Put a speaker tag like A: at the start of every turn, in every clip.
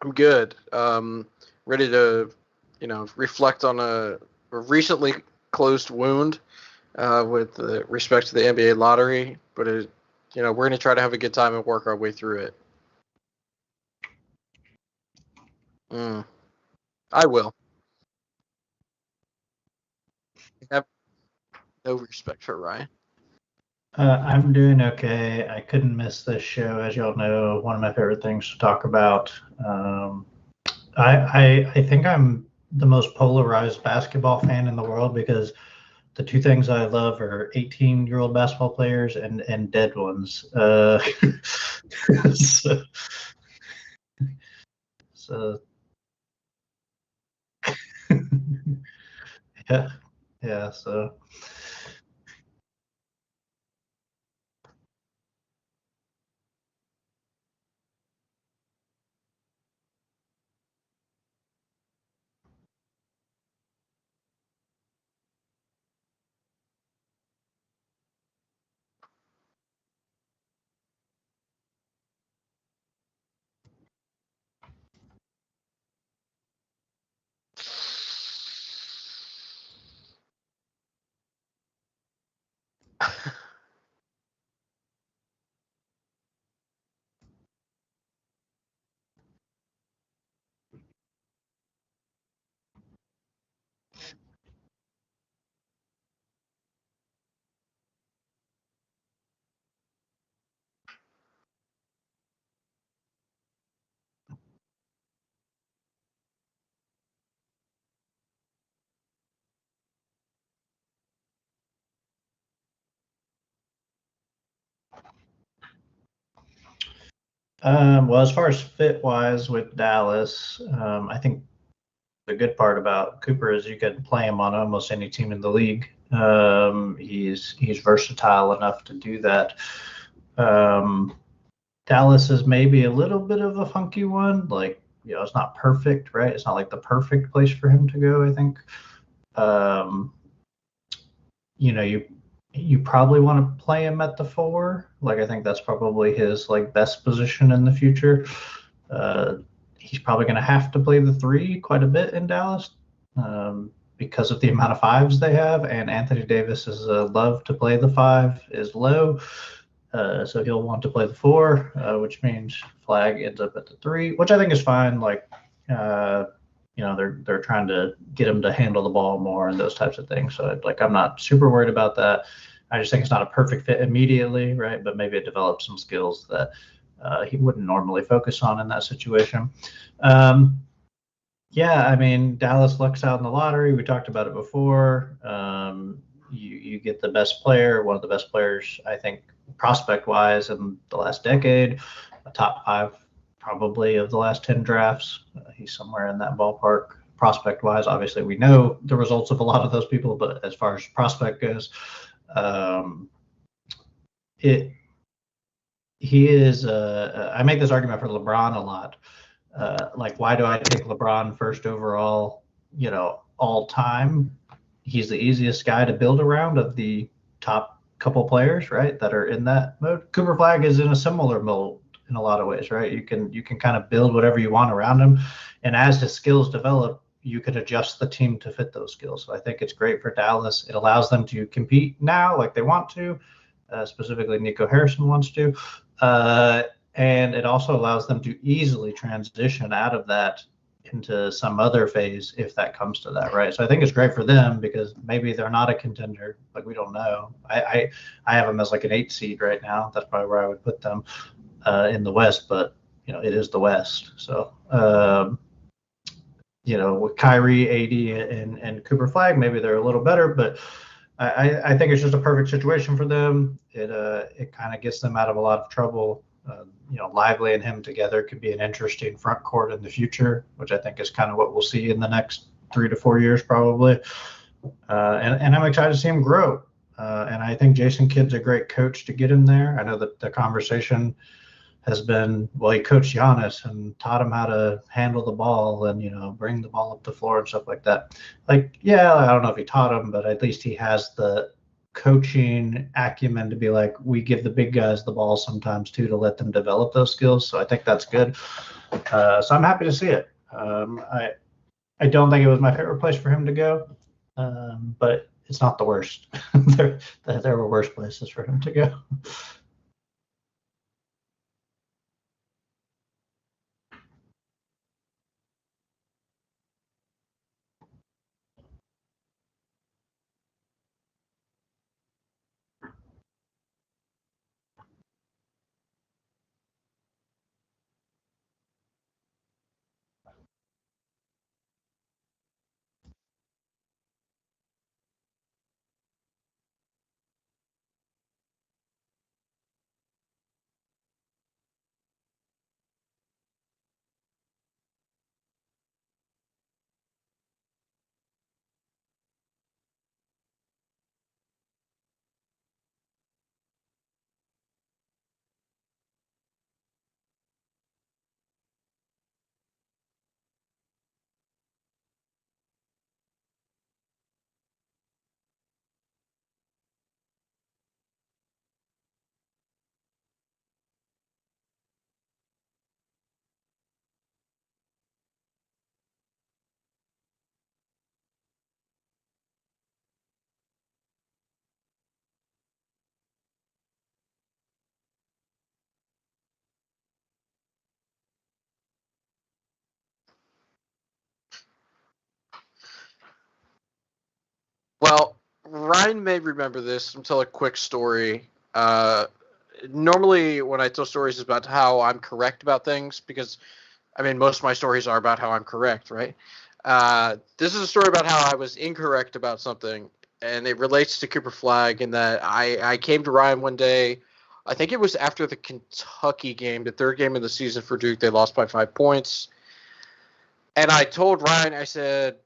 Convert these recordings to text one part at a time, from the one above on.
A: I'm good. Ready to, reflect on a recently closed wound with respect to the NBA lottery. But we're going to try to have a good time and work our way through it. I will. I have no respect for Ryan.
B: I'm doing okay. I couldn't miss this show, as y'all know. One of my favorite things to talk about. I think I'm the most polarized basketball fan in the world because the two things I love are 18-year-old basketball players and dead ones. So yeah. So. Well, as far as fit wise with Dallas, I think the good part about Cooper is you can play him on almost any team in the league. He's versatile enough to do that. Dallas is maybe a little bit of a funky one. Like, it's not perfect, right? It's not like the perfect place for him to go, I think. You probably want to play him at the 4. Like, I think that's probably his best position in the future. He's probably going to have to play the 3 quite a bit in Dallas because of the amount of 5s they have, and Anthony Davis's love to play the 5 is low. So he'll want to play the 4, which means Flag ends up at the 3, which I think is fine. They're trying to get him to handle the ball more and those types of things. So I'm not super worried about that. I just think it's not a perfect fit immediately, right? But maybe it develops some skills that he wouldn't normally focus on in that situation. Dallas lucks out in the lottery. We talked about it before. You get the best player, one of the best players, I think, prospect-wise in the last decade, a top 5 probably of the last 10 drafts. He's somewhere in that ballpark prospect-wise. Obviously, we know the results of a lot of those people, but as far as prospect goes, he is. I make this argument for LeBron a lot. Why do I take LeBron first overall? All time. He's the easiest guy to build around of the top couple players, right, that are in that mode. Cooper Flag is in a similar mold in a lot of ways, right? You can kind of build whatever you want around him, and as his skills develop, you can adjust the team to fit those skills. So I think it's great for Dallas. It allows them to compete now like they want to. Specifically, Nico Harrison wants to. And it also allows them to easily transition out of that into some other phase if that comes to that, right? So I think it's great for them because maybe they're not a contender. We don't know. I have them as an 8 seed right now. That's probably where I would put them in the West, but it is the West. So with Kyrie, AD, and Cooper Flag, maybe they're a little better, but I think it's just a perfect situation for them. It kind of gets them out of a lot of trouble. Lively and him together could be an interesting front court in the future, which I think is kind of what we'll see in the next 3 to 4 years probably. And I'm excited to see him grow. And I think Jason Kidd's a great coach to get him there. I know that the conversation has been, well, he coached Giannis and taught him how to handle the ball and, bring the ball up the floor and stuff like that. I don't know if he taught him, but at least he has the coaching acumen to be we give the big guys the ball sometimes too, to let them develop those skills. So I think that's good. So I'm happy to see it. I don't think it was my favorite place for him to go, but it's not the worst. there were worse places for him to go.
A: Well, Ryan may remember this. I'll tell a quick story. Normally, when I tell stories about how I'm correct about things, because I mean, most of my stories are about how I'm correct, right? This is a story about how I was incorrect about something, and it relates to Cooper Flagg in that I came to Ryan one day. I think it was after the Kentucky game, the third game of the season for Duke. They lost by 5 points. And I told Ryan, I said,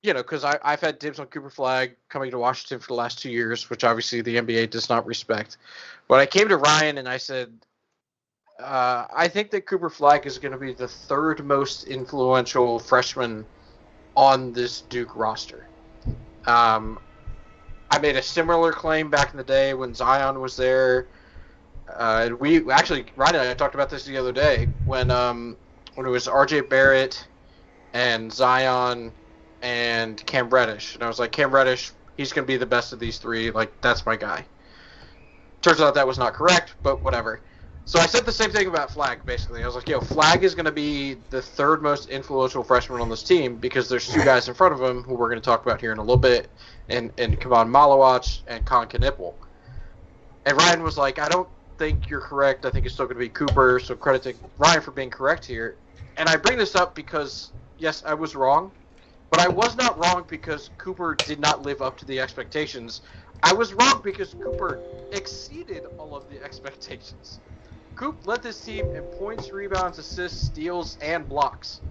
A: because I've had dibs on Cooper Flagg coming to Washington for the last 2 years, which obviously the NBA does not respect. But I came to Ryan and I said, I think that Cooper Flagg is going to be the third most influential freshman on this Duke roster. I made a similar claim back in the day when Zion was there. We actually, Ryan and I talked about this the other day when it was R.J. Barrett and Zion and Cam Reddish. And I was like, Cam Reddish, he's going to be the best of these three. Like, that's my guy. Turns out that was not correct, but whatever. So I said the same thing about Flagg, basically. I was like, Flagg is going to be the third most influential freshman on this team because there's two guys in front of him who we're going to talk about here in a little bit, and Kevon Malawach and Colin Knipple. And Ryan was like, I don't think you're correct. I think it's still going to be Cooper, so credit to Ryan for being correct here. And I bring this up because, yes, I was wrong, but I was not wrong because Cooper did not live up to the expectations. I was wrong because Cooper exceeded all of the expectations. Coop led this team in points, rebounds, assists, steals, and blocks.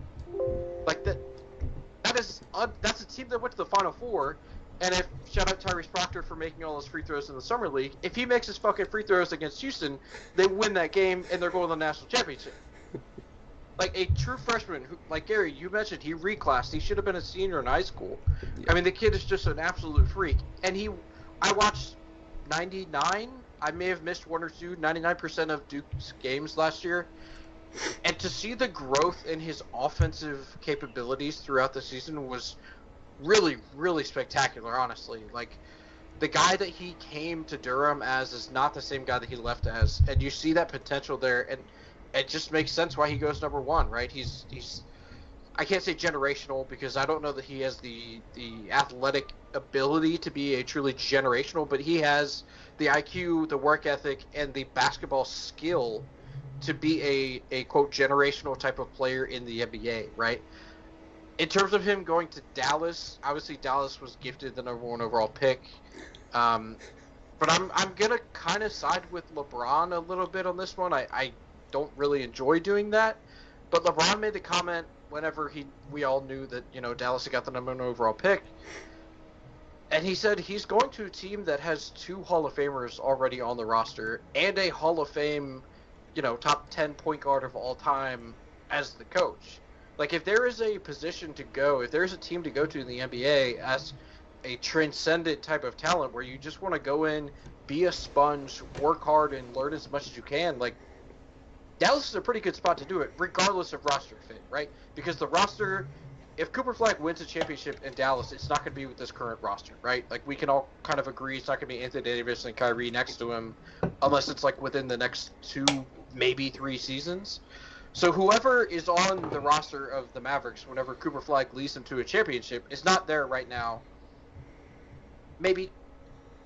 A: Like that's a team that went to the Final Four. And if shout out Tyrese Proctor for making all those free throws in the summer league, if he makes his fucking free throws against Houston, they win that game and they're going to the national championship. Like a true freshman, who, like Gary, you mentioned, he reclassed. He should have been a senior in high school. Yeah. I mean, the kid is just an absolute freak. And I watched 99. I may have missed one or two, 99% of Duke's games last year. And to see the growth in his offensive capabilities throughout the season was really, really spectacular, honestly. Like, the guy that he came to Durham as is not the same guy that he left as. And you see that potential there, and it just makes sense why he goes number one, right? He's I can't say generational because I don't know that he has the athletic ability to be a truly generational, but he has the IQ, the work ethic, and the basketball skill to be a quote generational type of player in the NBA, right? In terms of him going to Dallas, obviously Dallas was gifted the number one overall pick, but I'm gonna kind of side with LeBron a little bit on this one. I don't really enjoy doing that, but LeBron made the comment whenever we all knew that Dallas had got the number one overall pick. And he said he's going to a team that has two Hall of Famers already on the roster and a Hall of Fame, top 10 point guard of all time as the coach. Like, if there is a position to go, if there's a team to go to in the NBA as a transcendent type of talent where you just want to go in, be a sponge, work hard, and learn as much as you can, like, Dallas is a pretty good spot to do it, regardless of roster fit, right? Because the roster, if Cooper Flag wins a championship in Dallas, it's not going to be with this current roster, right? Like, we can all kind of agree it's not going to be Anthony Davis and Kyrie next to him, unless it's like within the next 2, maybe 3 seasons. So whoever is on the roster of the Mavericks whenever Cooper Flag leads them to a championship is not there right now. Maybe,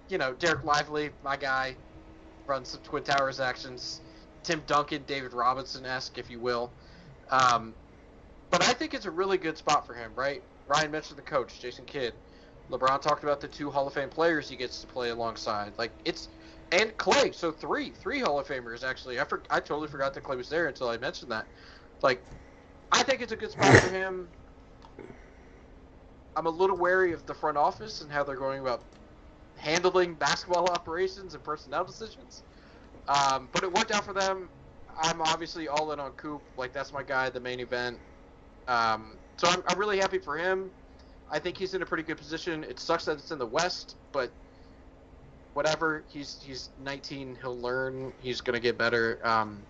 A: Derek Lively, my guy, runs some Twin Towers actions. Tim Duncan, David Robinson-esque, if you will. But I think it's a really good spot for him, right? Ryan mentioned the coach, Jason Kidd. LeBron talked about the 2 Hall of Fame players he gets to play alongside. And Clay, so three Hall of Famers, actually. I totally forgot that Clay was there until I mentioned that. I think it's a good spot for him. I'm a little wary of the front office and how they're going about handling basketball operations and personnel decisions. But it worked out for them. I'm obviously all in on Coop. That's my guy, the main event. So I'm really happy for him. I think he's in a pretty good position. It sucks that it's in the West, but whatever. He's 19. He'll learn. He's going to get better. I'm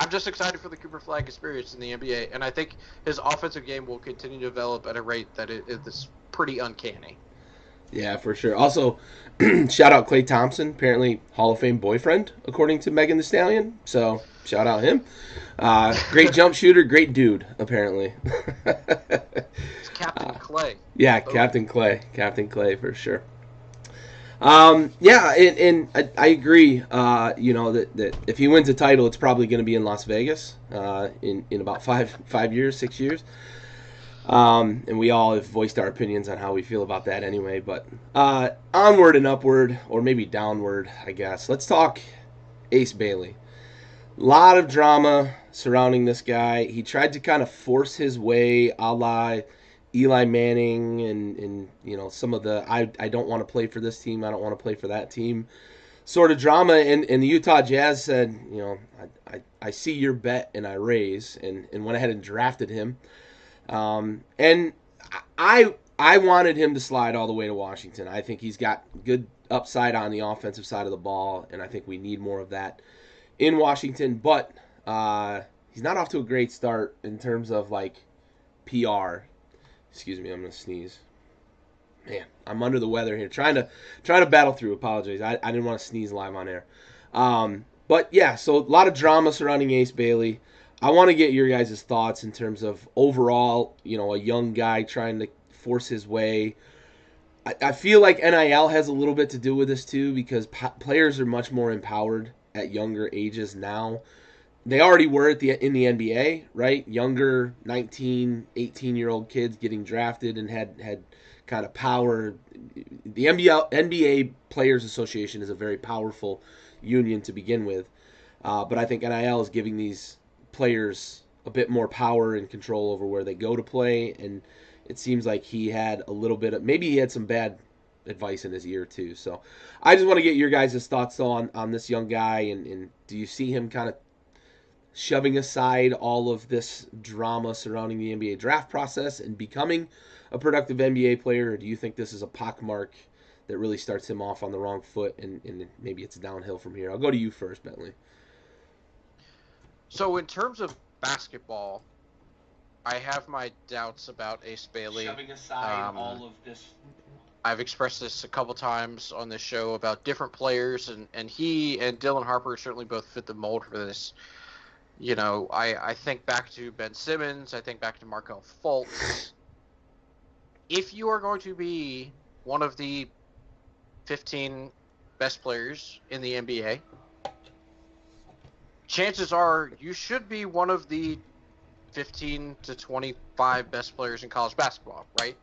A: just excited for the Cooper Flag experience in the NBA, and I think his offensive game will continue to develop at a rate that is pretty uncanny.
C: Yeah, for sure. Also, shout out Klay Thompson, apparently Hall of Fame boyfriend, according to Megan Thee Stallion. So, shout out him. Great jump shooter, great dude, apparently.
A: It's Captain Clay.
C: Yeah, Captain Clay for sure. Yeah, and I agree. That if he wins a title, it's probably going to be in Las Vegas in about 5 years, 6 years. And we all have voiced our opinions on how we feel about that anyway. But onward and upward, or maybe downward, I guess. Let's talk Ace Bailey. A lot of drama surrounding this guy. He tried to kind of force his way a la Eli Manning and some of the I don't want to play for this team, I don't want to play for that team sort of drama. And the Utah Jazz said, I see your bet and I raise, and went ahead and drafted him. And I wanted him to slide all the way to Washington. I think he's got good upside on the offensive side of the ball, and I think we need more of that in Washington. But he's not off to a great start in terms of PR. Excuse me, I'm gonna sneeze. Man, I'm under the weather here. Trying to battle through. Apologies. I didn't want to sneeze live on air. But yeah, so a lot of drama surrounding Ace Bailey. I want to get your guys' thoughts in terms of overall, a young guy trying to force his way. I feel like NIL has a little bit to do with this too, because players are much more empowered at younger ages now. They already were in the NBA, right? Younger 19, 18-year-old kids getting drafted and had kind of power. The NBA Players Association is a very powerful union to begin with. But I think NIL is giving these players a bit more power and control over where they go to play, and it seems like he had a little bit of, maybe he had some bad advice in his ear too. So I just want to get your guys' thoughts on this young guy, and do you see him kind of shoving aside all of this drama surrounding the NBA draft process and becoming a productive NBA player, or do you think this is a pockmark that really starts him off on the wrong foot and maybe it's downhill from here? I'll go to you first, Bentley.
A: So in terms of basketball, I have my doubts about Ace Bailey.
C: Shoving aside all of this.
A: I've expressed this a couple times on this show about different players, and he and Dylan Harper certainly both fit the mold for this. I think back to Ben Simmons. I think back to Markelle Fultz. If you are going to be one of the 15 best players in the NBA, chances are you should be one of the 15 to 25 best players in college basketball, right?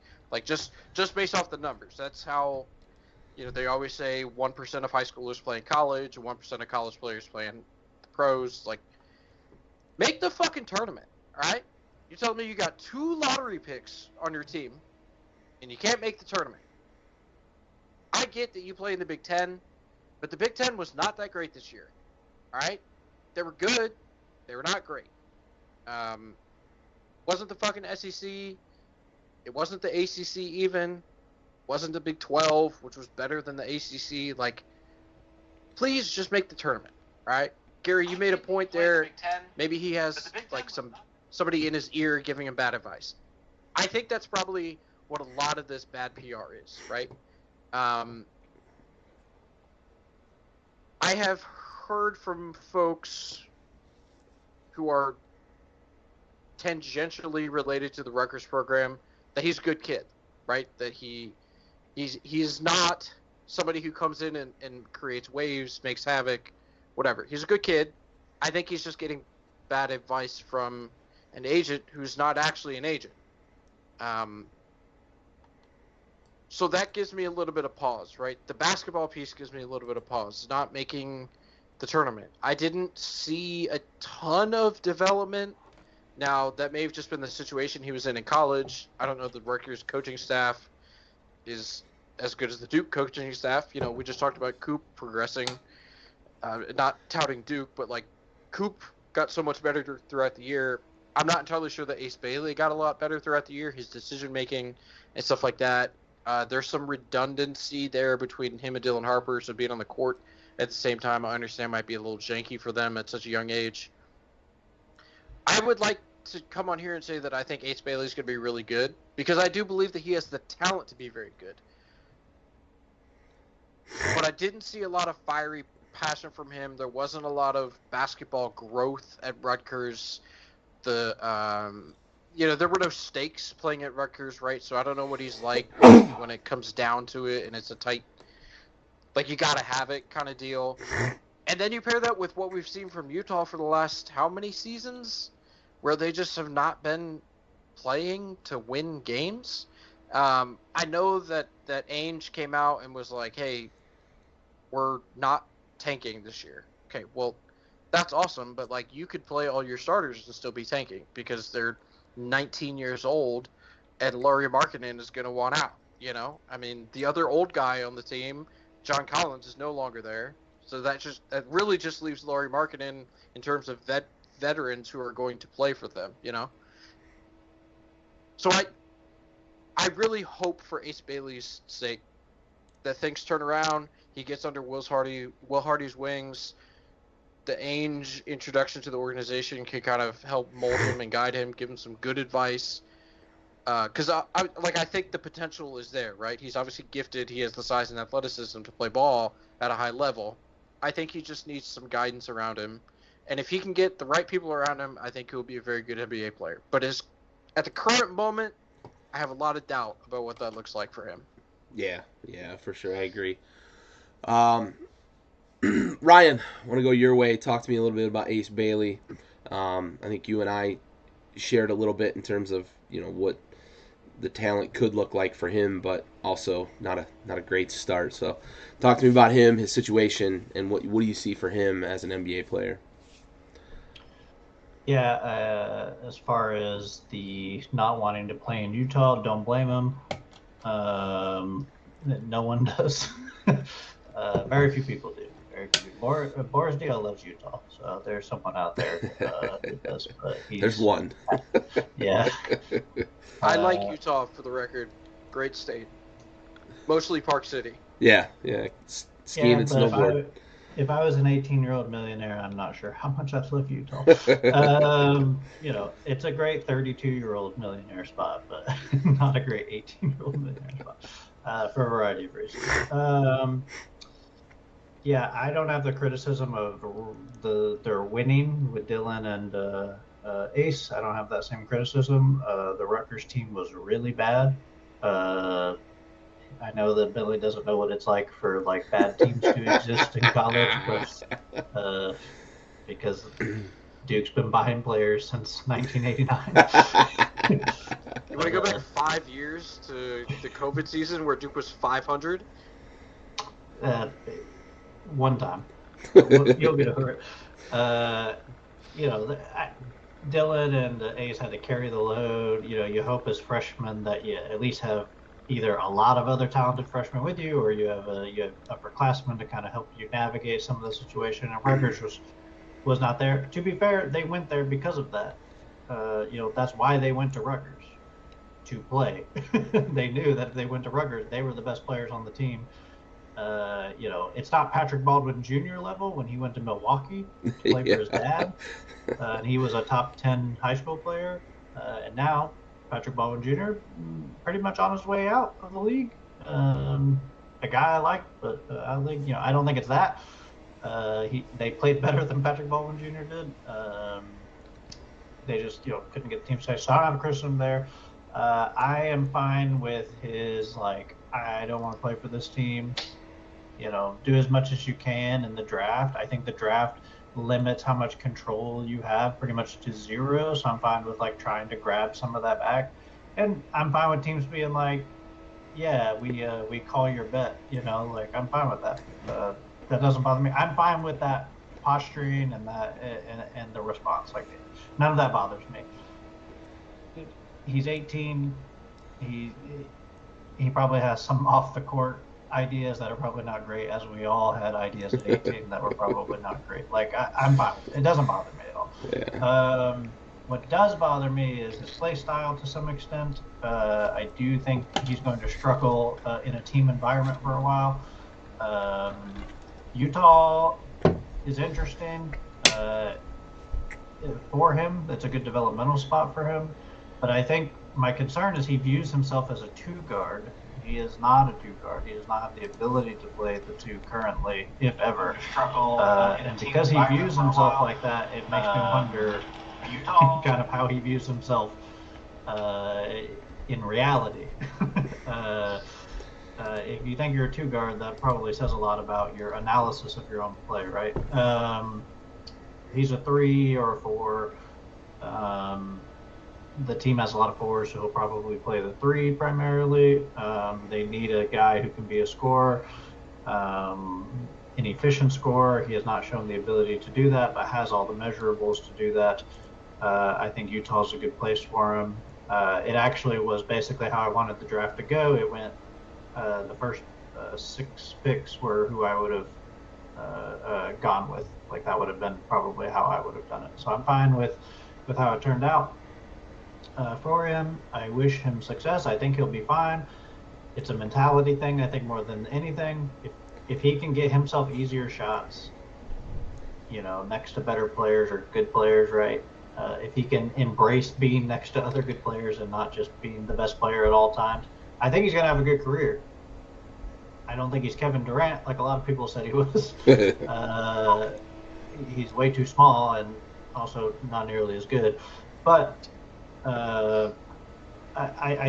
A: Just based off the numbers. That's how, they always say 1% of high schoolers play in college and 1% of college players play in the pros. Make the fucking tournament, all right? You're telling me you got 2 lottery picks on your team and you can't make the tournament. I get that you play in the Big Ten, but the Big Ten was not that great this year, all right? They were good. They were not great. Wasn't the fucking SEC. It wasn't the ACC even. Wasn't the Big 12, which was better than the ACC. Please just make the tournament, right? Gary, you made a point there. Maybe he has like somebody in his ear giving him bad advice. I think that's probably what a lot of this bad PR is, right? I have heard from folks who are tangentially related to the Rutgers program that he's a good kid, right? That he's not somebody who comes in and creates waves, makes havoc, whatever. He's a good kid. I think he's just getting bad advice from an agent who's not actually an agent. So that gives me a little bit of pause, right? The basketball piece gives me a little bit of pause. Not making the tournament. I didn't see a ton of development. Now, that may have just been the situation he was in college. I don't know if the Rutgers coaching staff is as good as the Duke coaching staff. You know, we just talked about Coop progressing. Not touting Duke, but like Coop got so much better throughout the year. I'm not entirely sure that Ace Bailey got a lot better throughout the year, his decision making and stuff like that. There's some redundancy there between him and Dylan Harper, so being on the court at the same time, I understand might be a little janky for them at such a young age. I would like to come on here and say that I think Ace Bailey is going to be really good, because I do believe that he has the talent to be very good. But I didn't see a lot of fiery passion from him. There wasn't a lot of basketball growth at Rutgers. There were no stakes playing at Rutgers, right? So I don't know what he's like when it comes down to it, and it's a tight, like, you gotta have it kind of deal. And then you pair that with what we've seen from Utah for the last how many seasons, where they just have not been playing to win games. I know that Ainge came out and was like, hey, we're not tanking this year. Okay, well, that's awesome, but like, you could play all your starters and still be tanking because they're 19 years old and Lauri Markkanen is going to want out, you know? I mean, the other old guy on the team, John Collins, is no longer there. So that really just leaves Lauri Markkanen in terms of veterans who are going to play for them, you know? So I really hope for Ace Bailey's sake that things turn around. He gets under Will Hardy's wings. The Ainge introduction to the organization can kind of help mold him and guide him, give him some good advice. Because I think the potential is there, right? He's obviously gifted. He has the size and athleticism to play ball at a high level. I think he just needs some guidance around him. And if he can get the right people around him, I think he'll be a very good NBA player. But at the current moment, I have a lot of doubt about what that looks like for him.
C: Yeah, for sure. I agree. Ryan, I want to go your way. Talk to me a little bit about Ace Bailey. I think you and I shared a little bit in terms of, you know, what the talent could look like for him, but also not a great start. So talk to me about him, his situation, and what do you see for him as an NBA player?
B: Yeah, as far as the not wanting to play in Utah, don't blame him. No one does. Very few people do. Very few. Boris Dio loves Utah, so there's someone out there who does. But
C: there's one.
B: Yeah.
A: I like Utah, for the record. Great state. Mostly Park City.
C: Yeah. Skiing and snowboard.
B: If I was an 18-year-old millionaire, I'm not sure how much I'd love Utah. You know, it's a great 32-year-old millionaire spot, but not a great 18-year-old millionaire spot for a variety of reasons. Yeah, I don't have the criticism of their winning with Dylan and Ace. I don't have that same criticism. The Rutgers team was really bad. I know that Billy doesn't know what it's like for like bad teams to exist in college, but because Duke's been buying players since 1989.
A: You want to go back 5 years to the COVID season where Duke was 500?
B: One time. You'll get over it. You know, Dylan and Ace had to carry the load. You know, you hope as freshmen that you at least have either a lot of other talented freshmen with you, or you have upperclassmen to kind of help you navigate some of the situation. And Rutgers was not there. To be fair, they went there because of that. You know, that's why they went to Rutgers, to play. They knew that if they went to Rutgers, they were the best players on the team. It's not Patrick Baldwin Jr. level when he went to Milwaukee to play for his dad, and he was a top 10 high school player, and now Patrick Baldwin Jr. pretty much on his way out of the league. A guy I like, but I think I don't think it's that. They played better than Patrick Baldwin Jr. did. They just couldn't get the team safe. So I don't have a criticism there. I am fine with his I don't want to play for this team. Do as much as you can in the draft. I think the draft limits how much control you have pretty much to zero. So I'm fine with trying to grab some of that back, and I'm fine with teams being yeah, we call your bet. I'm fine with that. That doesn't bother me. I'm fine with that posturing and that and the response. None of that bothers me. He's 18. He probably has some off the court ideas that are probably not great, as we all had ideas at 18 that were probably not great. I'm fine. It doesn't bother me at all.
C: Yeah.
B: What does bother me is his play style to some extent. I do think he's going to struggle in a team environment for a while. Utah is interesting for him. That's a good developmental spot for him. But I think my concern is he views himself as a two guard. He is not a two guard. He does not have the ability to play the two currently, if ever. And because he views himself like that, it makes me wonder kind of how he views himself in reality. If you think you're a two guard, that probably says a lot about your analysis of your own play, right? He's a 3 or a 4. The team has a lot of 4s, so he'll probably play the 3 primarily. They need a guy who can be a scorer, an efficient scorer. He has not shown the ability to do that, but has all the measurables to do that. I think Utah's a good place for him. It actually was basically how I wanted the draft to go. It went the first 6 picks were who I would have gone with. That would have been probably how I would have done it. So I'm fine with how it turned out. For him, I wish him success. I think he'll be fine. It's a mentality thing, I think, more than anything. If he can get himself easier shots, next to better players or good players, right? If he can embrace being next to other good players and not just being the best player at all times, I think he's going to have a good career. I don't think he's Kevin Durant like a lot of people said he was. He's way too small and also not nearly as good. But I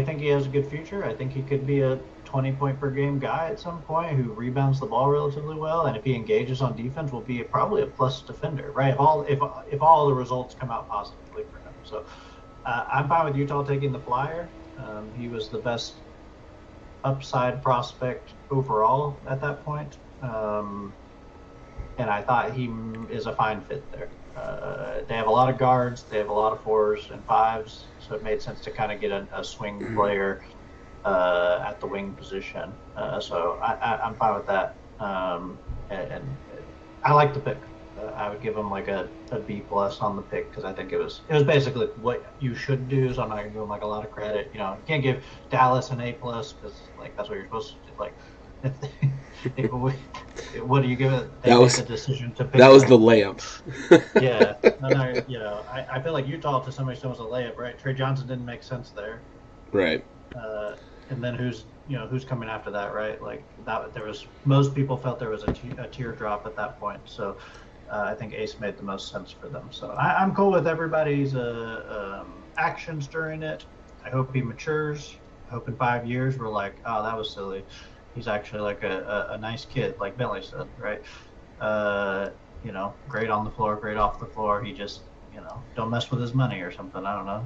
B: think he has a good future. I think he could be a 20-point per game guy at some point who rebounds the ball relatively well, and if he engages on defense, will be probably a plus defender, right? If all the results come out positively for him. So I'm fine with Utah taking the flyer. He was the best upside prospect overall at that point, and I thought he is a fine fit there. They have a lot of guards, they have a lot of 4s and 5s, so it made sense to kind of get a swing player at the wing position. So I'm fine with that, and I like the pick. I would give him a B+ on the pick because I think it was basically what you should do. So I'm not gonna give him a lot of credit. You can't give Dallas an A+ because that's what you're supposed to do. What do you give it? That was the decision to pick.
C: That was the layup.
B: Yeah, I feel like Utah to some extent was a layup, right? Trey Johnson didn't make sense there.
C: Right.
B: And then who's coming after that, right? Most people felt there was a teardrop at that point. So I think Ace made the most sense for them. So I'm cool with everybody's actions during it. I hope he matures. I hope in 5 years we're like, oh, that was silly. He's actually a nice kid, like Bentley said, right? Great on the floor, great off the floor. He just, don't mess with his money or something. I don't know.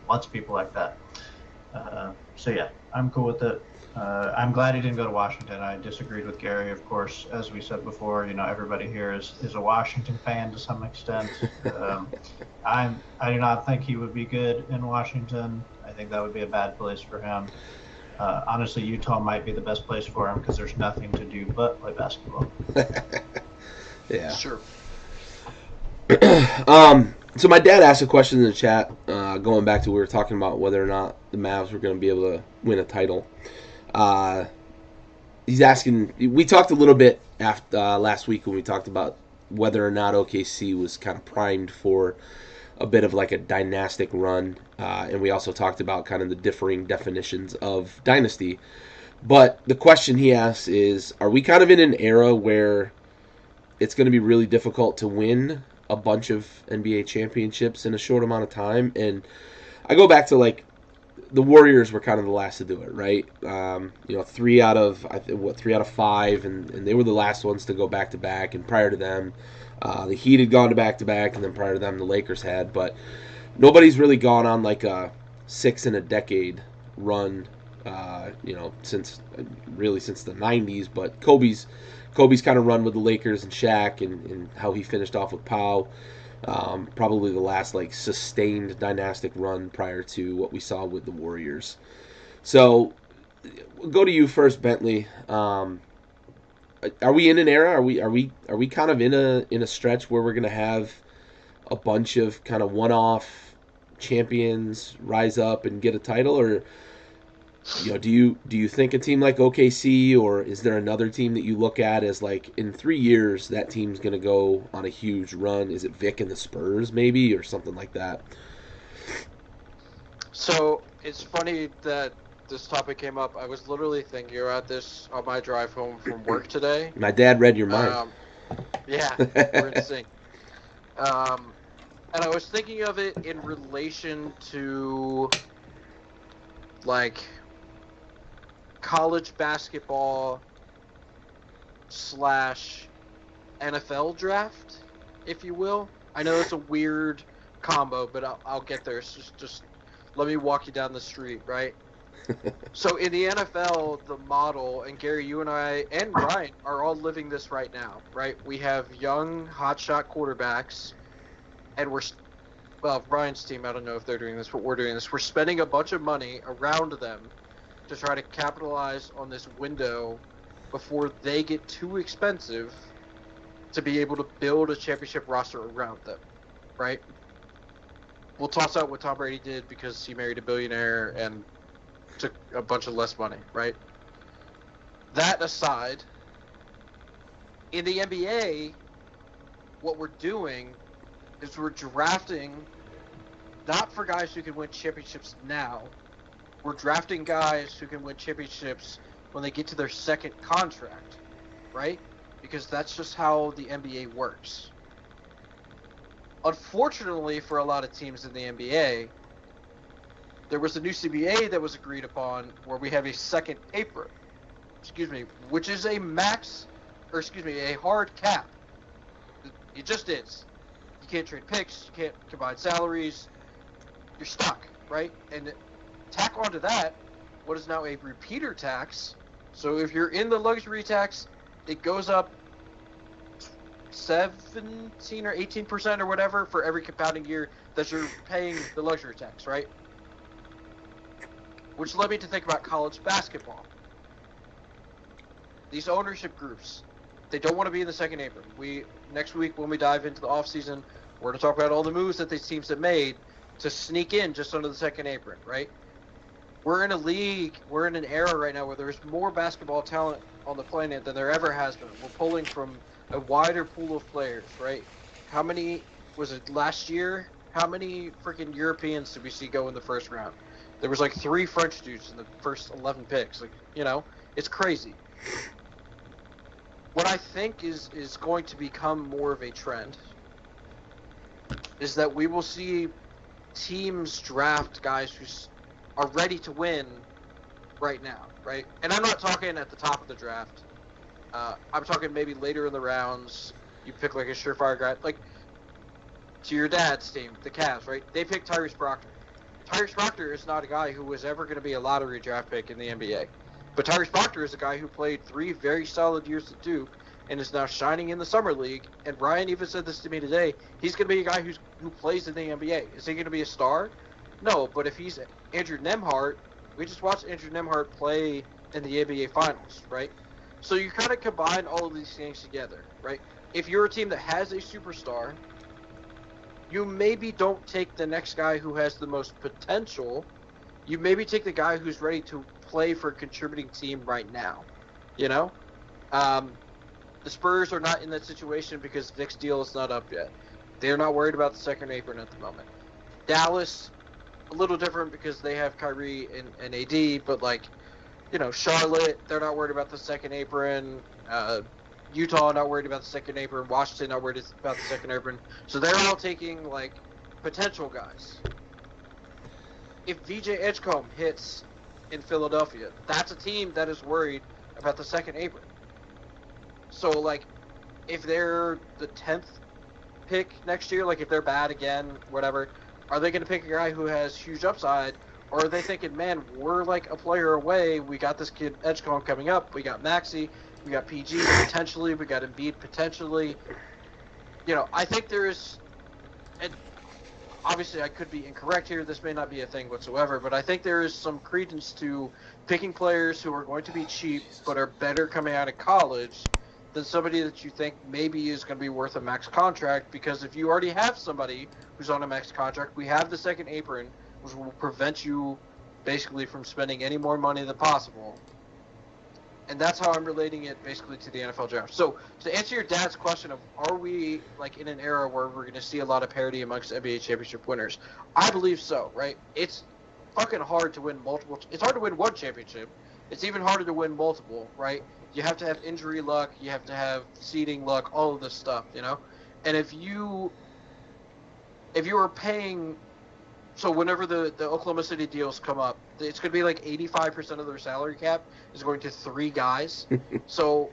B: Lots of people like that. So yeah, I'm cool with it. I'm glad he didn't go to Washington. I disagreed with Gary, of course. As we said before, everybody here is a Washington fan to some extent. I do not think he would be good in Washington. I think that would be a bad place for him. Honestly, Utah might be the best place for him because there's nothing to do but play basketball.
C: Yeah.
A: Sure.
C: So my dad asked a question in the chat, going back to we were talking about whether or not the Mavs were going to be able to win a title. he's asking. We talked a little bit after last week when we talked about whether or not OKC was kind of primed for a bit of like a dynastic run, and we also talked about kind of the differing definitions of dynasty. But the question he asks is, are we kind of in an era where it's going to be really difficult to win a bunch of NBA championships in a short amount of time? And I go back to like the Warriors were kind of the last to do it, right? 3 out of 5, and they were the last ones to go back to back. And prior to them, the Heat had gone to back to back, and then prior to them, the Lakers had. But nobody's really gone on like a 6 in a decade run, since the '90s. But Kobe's kind of run with the Lakers and Shaq, and how he finished off with Pau. Probably the last like sustained dynastic run prior to what we saw with the Warriors. So, we'll go to you first, Bentley. Are we in an era? Are we kind of in a stretch where we're gonna have a bunch of kind of one-off champions rise up and get a title, or do you think a team like OKC, or is there another team that you look at as like in 3 years that team's going to go on a huge run? Is it Vic and the Spurs maybe, or something like that?
A: So it's funny that this topic came up. I was literally thinking about this on my drive home from work today.
C: My dad read your mind.
A: Yeah, we're in sync. And I was thinking of it in relation to like college basketball / NFL draft, if you will. I know it's a weird combo, but I'll get there. So just let me walk you down the street, right? So in the NFL, the model, and Gary, you and I, and Ryan are all living this right now, right? We have young, hotshot quarterbacks, and Ryan's team, I don't know if they're doing this, but we're doing this. We're spending a bunch of money around them to try to capitalize on this window before they get too expensive to be able to build a championship roster around them, right? We'll toss out what Tom Brady did because he married a billionaire and took a bunch of less money, right? That aside, in the NBA, what we're doing is we're drafting not for guys who can win championships now. We're drafting guys who can win championships when they get to their second contract, right? Because that's just how the NBA works. Unfortunately, for a lot of teams in the NBA, there was a new CBA that was agreed upon where we have a second apron, which is a a hard cap. It just is. You can't trade picks, you can't combine salaries, you're stuck, right? And tack onto that what is now a repeater tax. So if you're in the luxury tax, it goes up 17 or 18% or whatever for every compounding year that you're paying the luxury tax, right? Which led me to think about college basketball. These ownership groups, they don't want to be in the second apron. Next week when we dive into the offseason, we're going to talk about all the moves that these teams have made to sneak in just under the second apron, right? We're in an era right now where there's more basketball talent on the planet than there ever has been. We're pulling from a wider pool of players, right? How many, was it last year? How many freaking Europeans did we see go in the first round? There was like 3 French dudes in the first 11 picks. Like, it's crazy. What I think is going to become more of a trend is that we will see teams draft guys who are ready to win right now, right? And I'm not talking at the top of the draft. I'm talking maybe later in the rounds. You pick like a surefire guy, like to your dad's team, the Cavs, right? They picked Tyrese Proctor. Tyrese Proctor is not a guy who was ever going to be a lottery draft pick in the NBA. But Tyrese Proctor is a guy who played 3 very solid years at Duke and is now shining in the summer league. And Ryan even said this to me today. He's going to be a guy who plays in the NBA. Is he going to be a star? No, but if he's Andrew Nembhard, we just watched Andrew Nembhard play in the NBA Finals, right? So you kind of combine all of these things together, right? If you're a team that has a superstar, you maybe don't take the next guy who has the most potential. You maybe take the guy who's ready to play for a contributing team right now. You know, um, the Spurs are not in that situation because Vic's deal is not up yet. They're not worried about the second apron at the moment. Dallas, a little different because they have Kyrie and AD, but like, you know, Charlotte, they're not worried about the second apron. Utah, not worried about the second apron. Washington, not worried about the second apron. So they're all taking like potential guys. If VJ Edgecombe hits in Philadelphia, that's a team that is worried about the second apron. So like, if they're the 10th pick next year, like if they're bad again, whatever, are they going to pick a guy who has huge upside? Or are they thinking, man, we're like a player away. We got this kid Edgecombe coming up. We got Maxey. We got PG potentially. We got Embiid potentially. You know, I think there is, and obviously I could be incorrect here. This may not be a thing whatsoever, but I think there is some credence to picking players who are going to be cheap but are better coming out of college than somebody that you think maybe is going to be worth a max contract, because if you already have somebody who's on a max contract, we have the second apron, which will prevent you basically from spending any more money than possible. And that's how I'm relating it basically to the NFL draft. So to answer your dad's question of are we like in an era where we're going to see a lot of parity amongst NBA championship winners, I believe so, right? It's fucking hard to win multiple. It's hard to win one championship. It's even harder to win multiple, right? You have to have injury luck. You have to have seeding luck, all of this stuff, you know? And if you are paying, so whenever the Oklahoma City deals come up, it's going to be like 85% of their salary cap is going to 3 guys. So,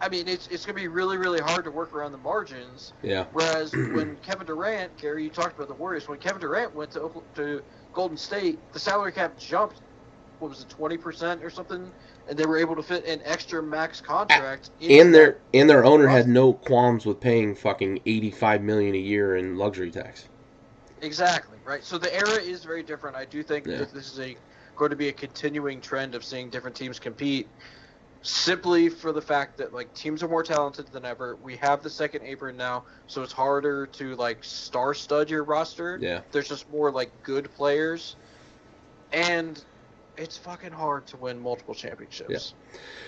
A: I mean, it's going to be really, really hard to work around the margins.
C: Yeah.
A: Whereas when Kevin Durant, Gary, you talked about the Warriors, when Kevin Durant went to Golden State, the salary cap jumped, what was it, 20% or something? And they were able to fit an extra max contract.
C: And their owner had no qualms with paying fucking $85 million a year in luxury tax.
A: Exactly, right? So the era is very different. I do think that this is going to be a continuing trend of seeing different teams compete, simply for the fact that like teams are more talented than ever. We have the second apron now, so it's harder to like star stud your roster.
C: Yeah.
A: There's just more like good players, and it's fucking hard to win multiple championships.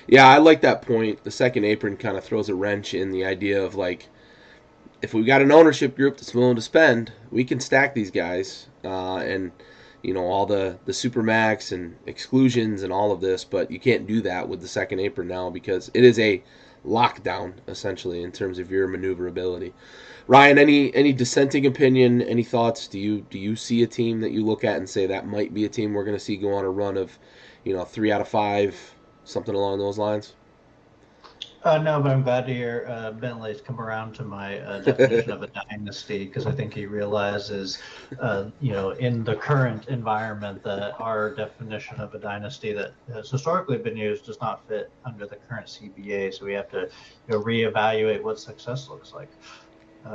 C: Yeah, I like that point. The second apron kind of throws a wrench in the idea of like, if we got an ownership group that's willing to spend, we can stack these guys, and you know, all the supermax and exclusions and all of this, but you can't do that with the second apron now because it is a lockdown essentially in terms of your maneuverability. Ryan, any dissenting opinion, any thoughts? Do you see a team that you look at and say that might be a team we're going to see go on a run of, you know, 3 out of 5, something along those lines?
B: No, but I'm glad to hear Bentley's come around to my definition of a dynasty, because I think he realizes, you know, in the current environment that our definition of a dynasty that has historically been used does not fit under the current CBA. So we have to, you know, reevaluate what success looks like.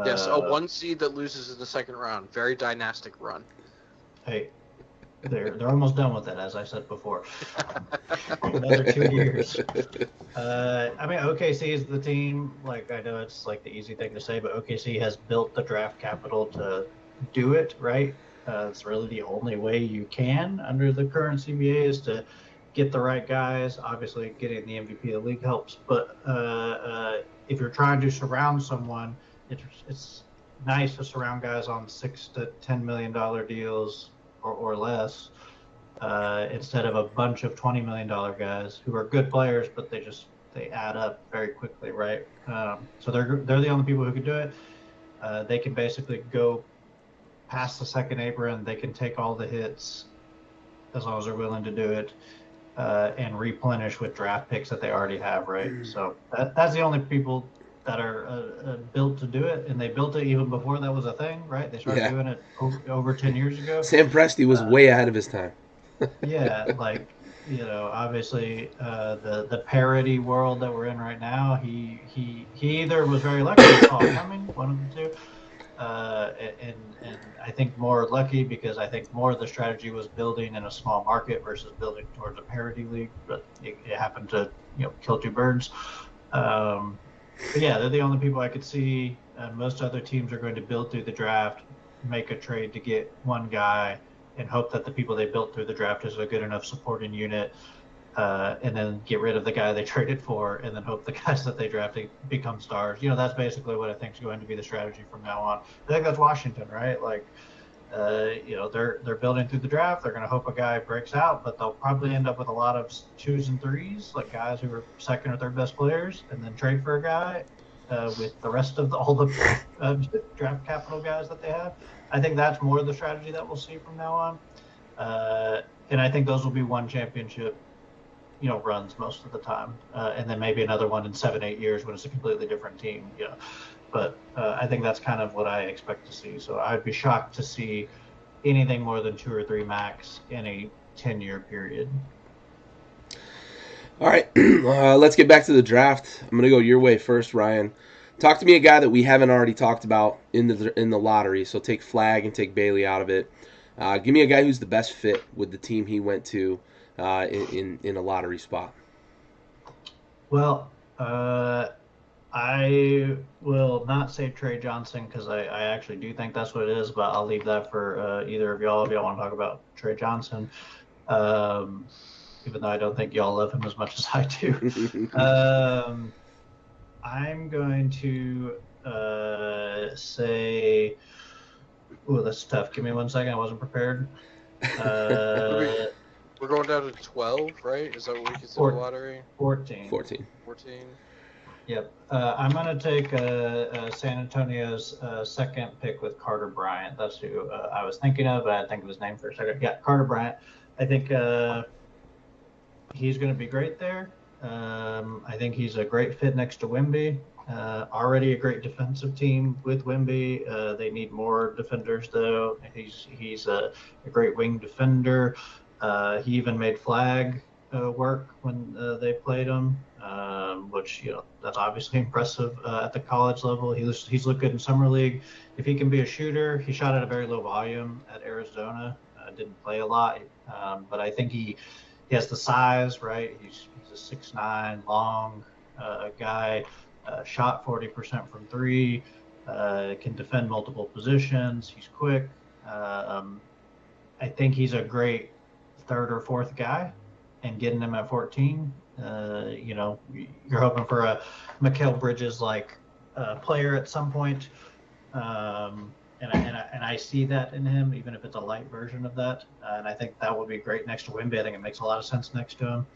A: Yes, a 1 seed that loses in the second round. Very dynastic run.
B: Hey, they're almost done with it, as I said before. Another 2 years. I mean, OKC is the team. Like, I know it's like the easy thing to say, but OKC has built the draft capital to do it, right? It's really the only way you can under the current CBA is to get the right guys. Obviously, getting the MVP of the league helps, but if you're trying to surround someone, it's nice to surround guys on $6 to $10 million deals or less, instead of a bunch of $20 million guys who are good players, but they add up very quickly, right? So they're the only people who can do it. They can basically go past the second apron. They can take all the hits as long as they're willing to do it, and replenish with draft picks that they already have, right? So that's the only people that are built to do it, and they built it even before that was a thing, right? They started doing it over 10 years ago.
C: Sam Presti was way ahead of his time.
B: Yeah, like, you know, obviously the parody world that we're in right now, he either was very lucky to saw it coming, one of the two, and I think more lucky because I think more of the strategy was building in a small market versus building towards a parody league, but it happened to, you know, kill 2 birds. But yeah, they're the only people I could see. Most other teams are going to build through the draft, make a trade to get one guy, and hope that the people they built through the draft is a good enough supporting unit and then get rid of the guy they traded for, and then hope the guys that they drafted become stars. That's basically what I think is going to be the strategy from now on. I think that's Washington, right? Like, they're building through the draft. They're going to hope a guy breaks out, but they'll probably end up with a lot of 2s and 3s, like guys who are second or third best players, and then trade for a guy with the rest of all the draft capital guys that they have. I think that's more the strategy that we'll see from now on. And I think those will be one championship, runs most of the time, and then maybe another one in 7-8 years when it's a completely different team. But I think that's kind of what I expect to see. So I'd be shocked to see anything more than 2 or 3 max in a 10-year period.
C: All right, let's get back to the draft. I'm gonna go your way first, Ryan. Talk to me a guy that we haven't already talked about in the lottery. So take Flagg and take Bailey out of it. Give me a guy who's the best fit with the team he went to in a lottery spot.
B: Well, I will not say Trey Johnson because I actually do think that's what it is, but I'll leave that for either of y'all if y'all want to talk about Trey Johnson. Even though I don't think y'all love him as much as I do. I'm going to say, ooh, that's tough. Give me 1 second. I wasn't prepared.
A: We're going down to 12, right? Is that what we consider the lottery?
B: 14.
C: 14.
B: Yep. I'm going to take San Antonio's second pick with Carter Bryant. That's who I was thinking of, but I think of his name for a second. Yeah, Carter Bryant. I think he's going to be great there. I think he's a great fit next to Wemby. Already a great defensive team with Wemby. They need more defenders, though. He's a great wing defender. He even made Flagg work when they played him, which that's obviously impressive at the college level. He's looked good in summer league. If he can be a shooter, he shot at a very low volume at Arizona. Didn't play a lot, but I think he has the size, right? He's a 6'9", long guy. Shot 40% from 3. Can defend multiple positions. He's quick. I think he's a great 3rd or 4th guy, and getting him at 14, you're hoping for a Mikal Bridges like player at some point, and I see that in him, even if it's a light version of that. And I think that would be great next to Wemby. I think it makes a lot of sense next to him.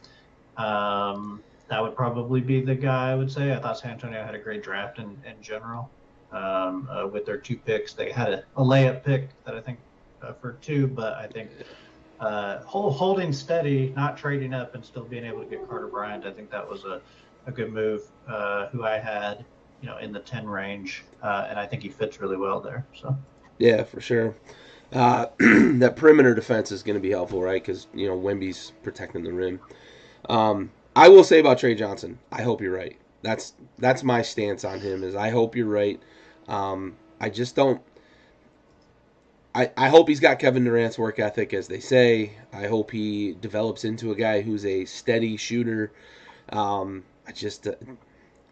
B: That would probably be the guy I would say. I thought San Antonio had a great draft in general with their 2 picks. They had a layup pick that I think for 2, but I think holding steady, not trading up, and still being able to get Carter Bryant, I think that was a good move. Who I had, in the 10 range, and I think he fits really well there. So
C: yeah, for sure. That perimeter defense is going to be helpful, right? Because Wemby's protecting the rim. I will say about Trey Johnson, I hope you're right. That's my stance on him. Is I hope you're right. I just don't. I hope he's got Kevin Durant's work ethic, as they say. I hope he develops into a guy who's a steady shooter.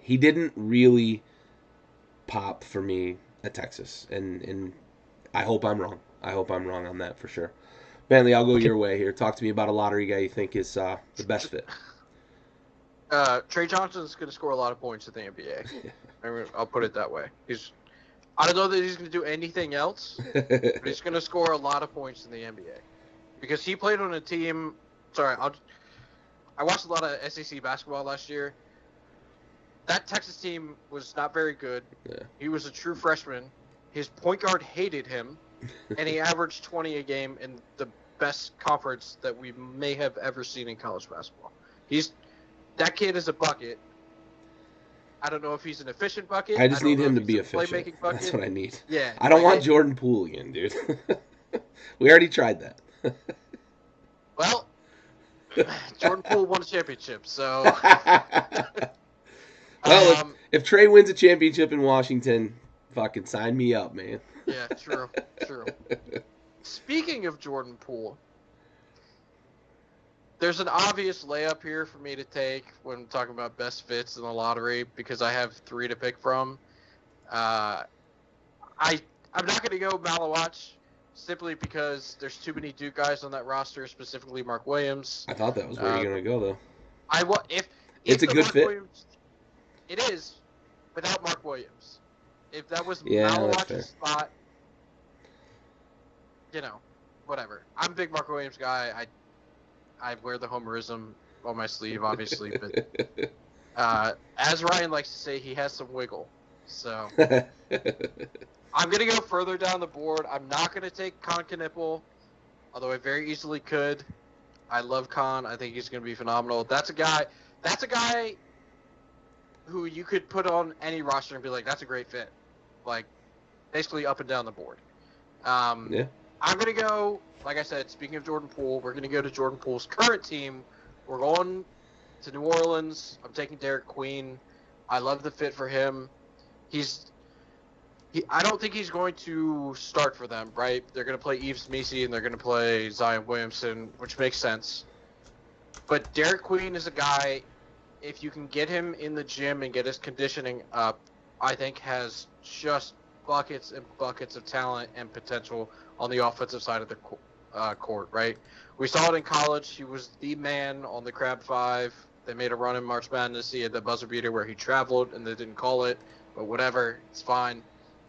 C: He didn't really pop for me at Texas, and I hope I'm wrong. I hope I'm wrong on that for sure. Bentley, I'll go your way here. Talk to me about a lottery guy you think is the best fit.
A: Trey Johnson's going to score a lot of points in the NBA. I'll put it that way. I don't know that he's going to do anything else, but he's going to score a lot of points in the NBA. Because he played on a team... Sorry, I watched a lot of SEC basketball last year. That Texas team was not very good. Yeah. He was a true freshman. His point guard hated him, and he averaged 20 a game in the best conference that we may have ever seen in college basketball. That kid is a bucket. I don't know if he's an efficient bucket.
C: I just need him to be efficient. That's what I need.
A: Yeah.
C: I don't want Jordan Poole again, dude. We already tried that.
A: Well, Jordan Poole won a championship, so...
C: Well, if Trey wins a championship in Washington, fucking sign me up, man.
A: Yeah, true. Speaking of Jordan Poole, there's an obvious layup here for me to take when talking about best fits in the lottery because I have 3 to pick from. I'm not going to go Malawatch simply because there's too many Duke guys on that roster, specifically Mark Williams.
C: I thought that was where you're going to go, though.
A: If
C: It's a
A: the
C: good
A: Mark
C: fit.
A: Williams, it is, without Mark Williams. If that was
C: Yeah, that's fair.
A: Malawach's spot, whatever. I'm a big Mark Williams guy. I wear the homerism on my sleeve, obviously, but as Ryan likes to say, he has some wiggle. So I'm going to go further down the board. I'm not going to take Con Knipple, although I very easily could. I love Con. I think he's going to be phenomenal. That's a guy who you could put on any roster and be like, that's a great fit. Like, basically up and down the board.
C: Yeah.
A: I'm going to go, like I said, speaking of Jordan Poole, we're going to go to Jordan Poole's current team. We're going to New Orleans. I'm taking Derek Queen. I love the fit for him. I don't think he's going to start for them, right? They're going to play Yves Missi and they're going to play Zion Williamson, which makes sense. But Derek Queen is a guy, if you can get him in the gym and get his conditioning up, I think has just buckets and buckets of talent and potential on the offensive side of the court, right? We saw it in college. He was the man on the Crab Five. They made a run in March Madness. He had the buzzer beater where he traveled, and they didn't call it, but whatever. It's fine.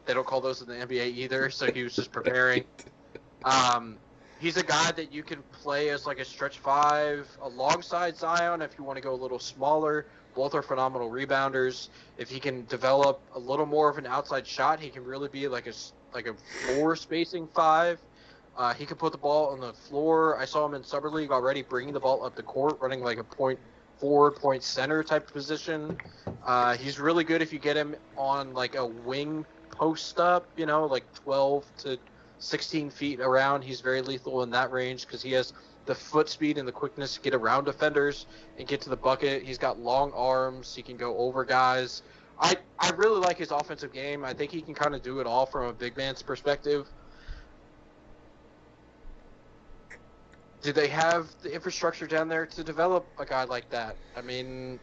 A: They don't call those in the NBA either, so he was just preparing. He's a guy that you can play as like a stretch five alongside Zion if you want to go a little smaller. Both are phenomenal rebounders. If he can develop a little more of an outside shot, he can really be like a floor spacing five. He can put the ball on the floor. I saw him in Summer League already bringing the ball up the court, running like a point forward, point center type position. He's really good if you get him on like a wing post up, like 12 to 16 feet around. He's very lethal in that range because he has the foot speed and the quickness to get around defenders and get to the bucket. He's got long arms. He can go over guys. I really like his offensive game. I think he can kind of do it all from a big man's perspective. Do they have the infrastructure down there to develop a guy like that? I mean,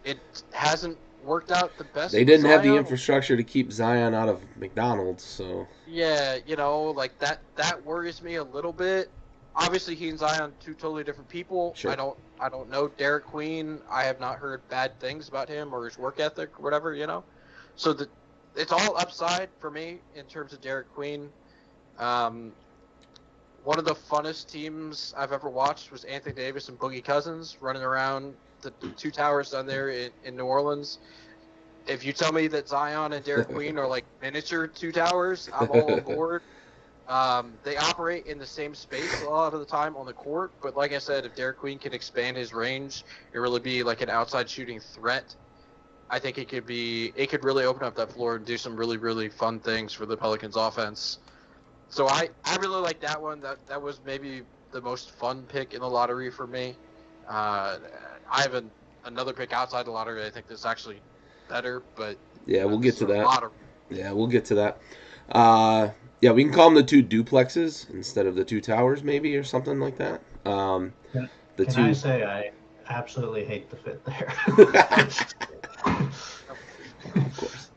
A: it hasn't worked out the best.
C: They didn't have the infrastructure to keep Zion out of McDonald's, so.
A: Yeah, like that worries me a little bit. Obviously, he and Zion, two totally different people.
C: Sure.
A: I don't know Derek Queen. I have not heard bad things about him or his work ethic or whatever, So it's all upside for me in terms of Derek Queen. One of the funnest teams I've ever watched was Anthony Davis and Boogie Cousins running around the two towers down there in New Orleans. If you tell me that Zion and Derek Queen are like miniature two towers, I'm all on board. They operate in the same space a lot of the time on the court, but like I said, if Derek Queen can expand his range and really be like an outside shooting threat, I think it could really open up that floor and do some really, really fun things for the Pelicans offense. So I really like that one. That was maybe the most fun pick in the lottery for me. I have another pick outside the lottery I think that's actually better, but
C: yeah, we'll get to that.
A: Lottery.
C: Yeah, we'll get to that. Yeah, we can call them the two duplexes instead of the two towers, maybe, or something like that.
B: Can I say I absolutely hate the fit there?
C: Of course.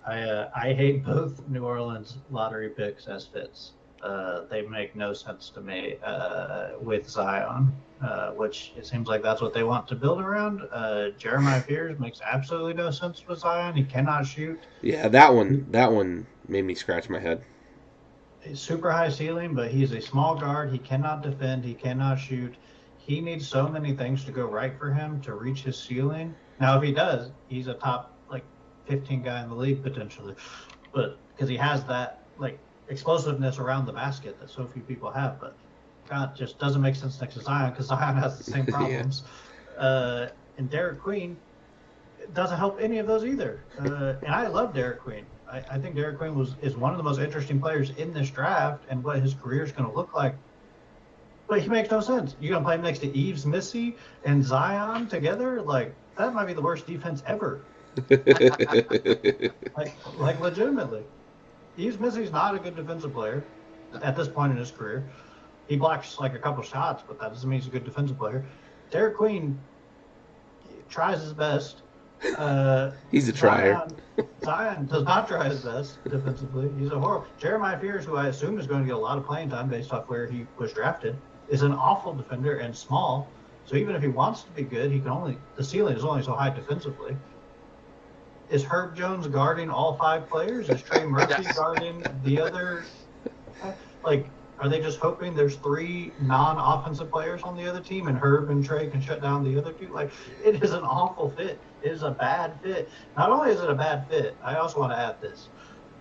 B: I hate both New Orleans lottery picks as fits. They make no sense to me with Zion, which it seems like that's what they want to build around. Jeremiah Fears makes absolutely no sense with Zion. He cannot shoot.
C: Yeah, that one made me scratch my head.
B: He's super high ceiling, but he's a small guard. He cannot defend. He cannot shoot. He needs so many things to go right for him to reach his ceiling. Now, if he does, he's a top 15 guy in the league potentially, but because he has that explosiveness around the basket that so few people have. But God, just doesn't make sense next to Zion because Zion has the same problems. Yeah. And Derek Queen doesn't help any of those either. And I love Derek Queen. I think Derek Queen is one of the most interesting players in this draft and what his career is going to look like. But he makes no sense. You're going to play him next to Yves Missi and Zion together? That might be the worst defense ever. Legitimately. Yves Missi's not a good defensive player at this point in his career. He blocks a couple shots, but that doesn't mean he's a good defensive player. Derek Queen tries his best,
C: He's a trier.
B: Zion does not try his best defensively. He's a horrible. Jeremiah Fears, who I assume is going to get a lot of playing time based off where he was drafted, is an awful defender and small. So even if he wants to be good, the ceiling is only so high defensively. Is Herb Jones guarding all 5 players? Is Trey Murphy guarding the other? Like, are they just hoping there's 3 non-offensive players on the other team and Herb and Trey can shut down the other 2? Like, it is an awful fit. It is a bad fit. Not only is it a bad fit, I also want to add this.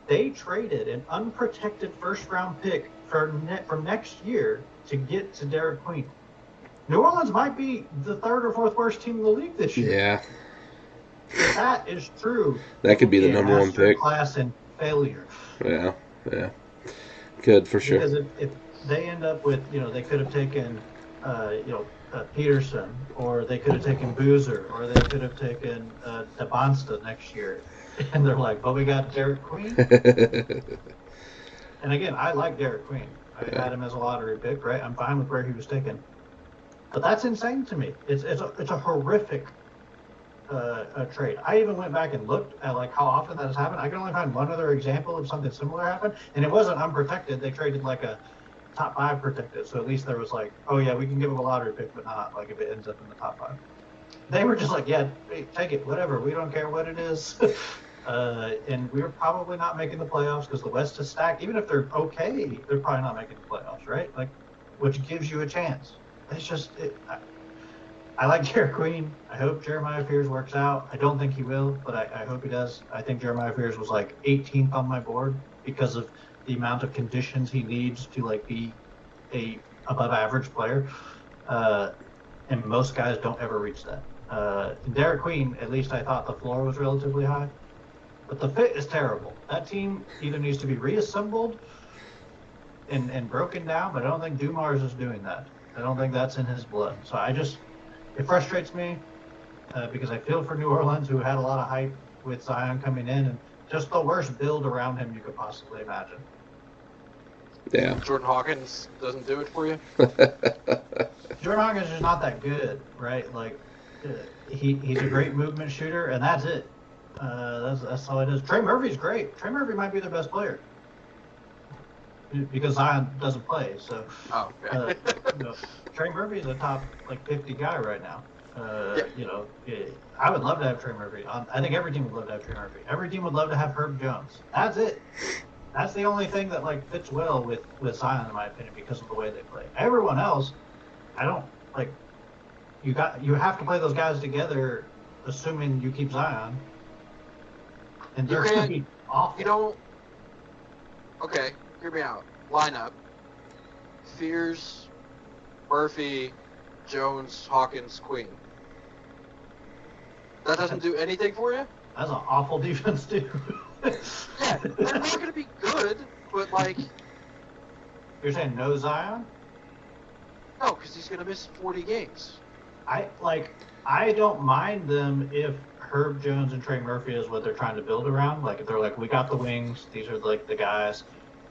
B: They traded an unprotected first-round pick for next year to get to Derek Queen. New Orleans might be the 3rd or 4th worst team in the league this year.
C: Yeah.
B: If that is true,
C: that could be the number 1 pick.
B: Class and failure.
C: Yeah. Good for sure.
B: Because if they end up with, they could have taken, Peterson, or they could have taken Boozer, or they could have taken DeBonsta next year, and they're like, "But we got Derek Queen." And again, I like Derek Queen. I had him as a lottery pick, right? I'm fine with where he was taken, but that's insane to me. It's a horrific trade. I even went back and looked at like how often that has happened. I can only find one other example of something similar happened, and it wasn't unprotected. They traded like a top 5 protected, so at least there was like, oh yeah, we can give him a lottery pick, but not like if it ends up in the top 5. They were just like, yeah, hey, take it, whatever. We don't care what it is. And we're probably not making the playoffs because the West is stacked. Even if they're okay, they're probably not making the playoffs, right? Like, which gives you a chance. It's just, I like Derek Queen. I hope Jeremiah Fears works out. I don't think he will, but I hope he does. I think Jeremiah Fears was like 18th on my board because of the amount of conditions he needs to like be a above average player. And most guys don't ever reach that. Derek Queen, at least I thought the floor was relatively high, but the fit is terrible. That team either needs to be reassembled and broken down, but I don't think Dumars is doing that. I don't think that's in his blood. So it frustrates me because I feel for New Orleans, who had a lot of hype with Zion coming in, and just the worst build around him you could possibly imagine.
C: Yeah.
A: Jordan Hawkins doesn't do it for you?
B: Jordan Hawkins is not that good, right? Like, he's a great movement shooter, and that's it. That's all it is. Trey Murphy's great. Trey Murphy might be their best player because Zion doesn't play. So, Trey Murphy's a top 50 guy right now. I would love to have Trey Murphy. I think every team would love to have Trey Murphy. Every team would love to have Herb Jones. That's it. That's the only thing that fits well with Zion, in my opinion, because of the way they play. Everyone else, I don't like. You have to play those guys together, assuming you keep Zion, and they're going to be awful.
A: You don't. Okay, hear me out. Lineup: Fears, Murphy, Jones, Hawkins, Queen. That doesn't do anything for you?
B: That's an awful defense, too.
A: Yeah, they're not going to be good, but
B: You're saying no Zion?
A: No, because he's going to miss 40 games.
B: I don't mind them if Herb Jones and Trey Murphy is what they're trying to build around. Like, if they're like, we got the wings, these are the guys.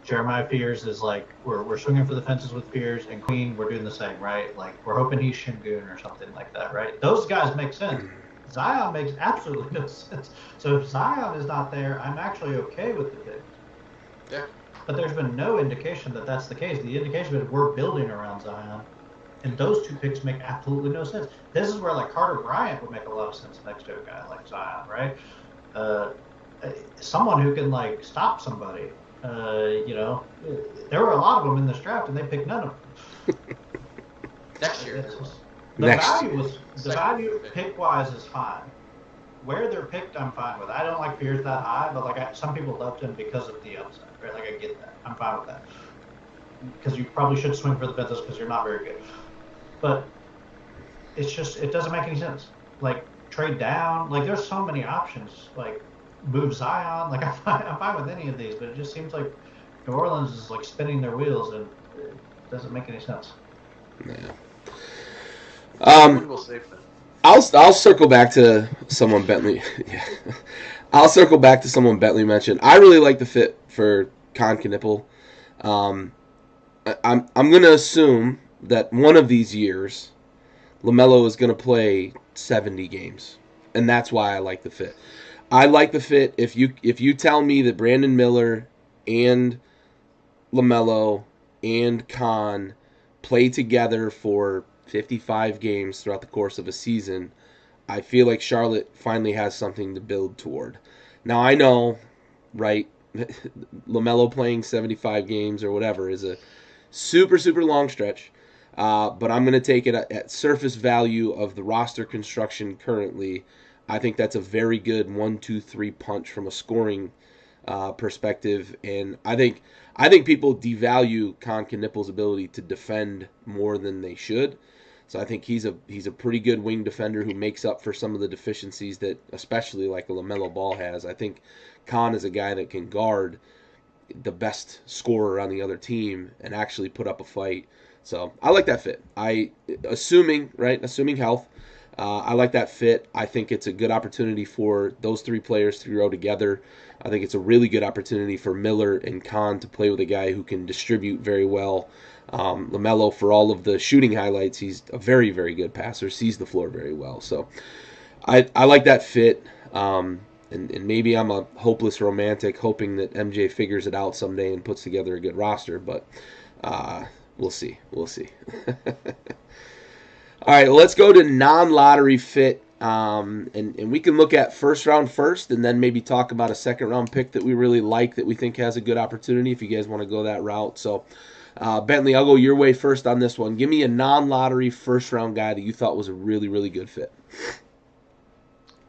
B: Jeremiah Fears is like, we're swinging for the fences with Fears, and Queen, we're doing the same, right? Like, we're hoping he's Şengün or something like that, right? Those guys make sense. Zion makes absolutely no sense. So if Zion is not there, I'm actually okay with the pick.
A: Yeah.
B: But there's been no indication that that's the case. The indication is we're building around Zion, and those 2 picks make absolutely no sense. This is where Carter Bryant would make a lot of sense next to a guy like Zion, right? Someone who can stop somebody. There were a lot of them in this draft, and they picked none of them.
A: Next year.
B: The value pick-wise is fine. Where they're picked, I'm fine with. I don't like Fears that high, but some people loved him because of the upside, right? I get that. I'm fine with that. Because you probably should swing for the fences because you're not very good. But it's just, it doesn't make any sense. Trade down. There's so many options. Move Zion. I'm fine with any of these, but it just seems like New Orleans is spinning their wheels, and it doesn't make any sense.
C: Yeah. I'll circle back to someone Bentley. Yeah, I'll circle back to someone Bentley mentioned. I really like the fit for Con Knipple. I'm going to assume that one of these years, LaMelo is going to play 70 games. And that's why I like the fit. I like the fit. If you tell me that Brandon Miller and LaMelo and Khan play together for 55 games throughout the course of a season, I feel like Charlotte finally has something to build toward. Now I know, right, LaMelo playing 75 games or whatever is a super, super long stretch. But I'm going to take it at surface value of the roster construction currently. I think that's a very good 1-2-3 punch from a scoring perspective, and I think people devalue Con Knippel's ability to defend more than they should. So I think he's a pretty good wing defender who makes up for some of the deficiencies that, especially like a LaMelo Ball has. I think Con is a guy that can guard the best scorer on the other team and actually put up a fight. So I like that fit. Assuming health, I like that fit. I think it's a good opportunity for those three players to grow together. I think it's a really good opportunity for Miller and Khan to play with a guy who can distribute very well. LaMelo, for all of the shooting highlights, he's a very, very good passer, sees the floor very well. So I like that fit. And maybe I'm a hopeless romantic hoping that MJ figures it out someday and puts together a good roster, but we'll see. We'll see. All right, well, let's go to non-lottery fit, and we can look at first round first and then maybe talk about a second round pick that we really like that we think has a good opportunity if you guys want to go that route. So, Bentley, I'll go your way first on this one. Give me a non-lottery first round guy that you thought was a really, really good fit.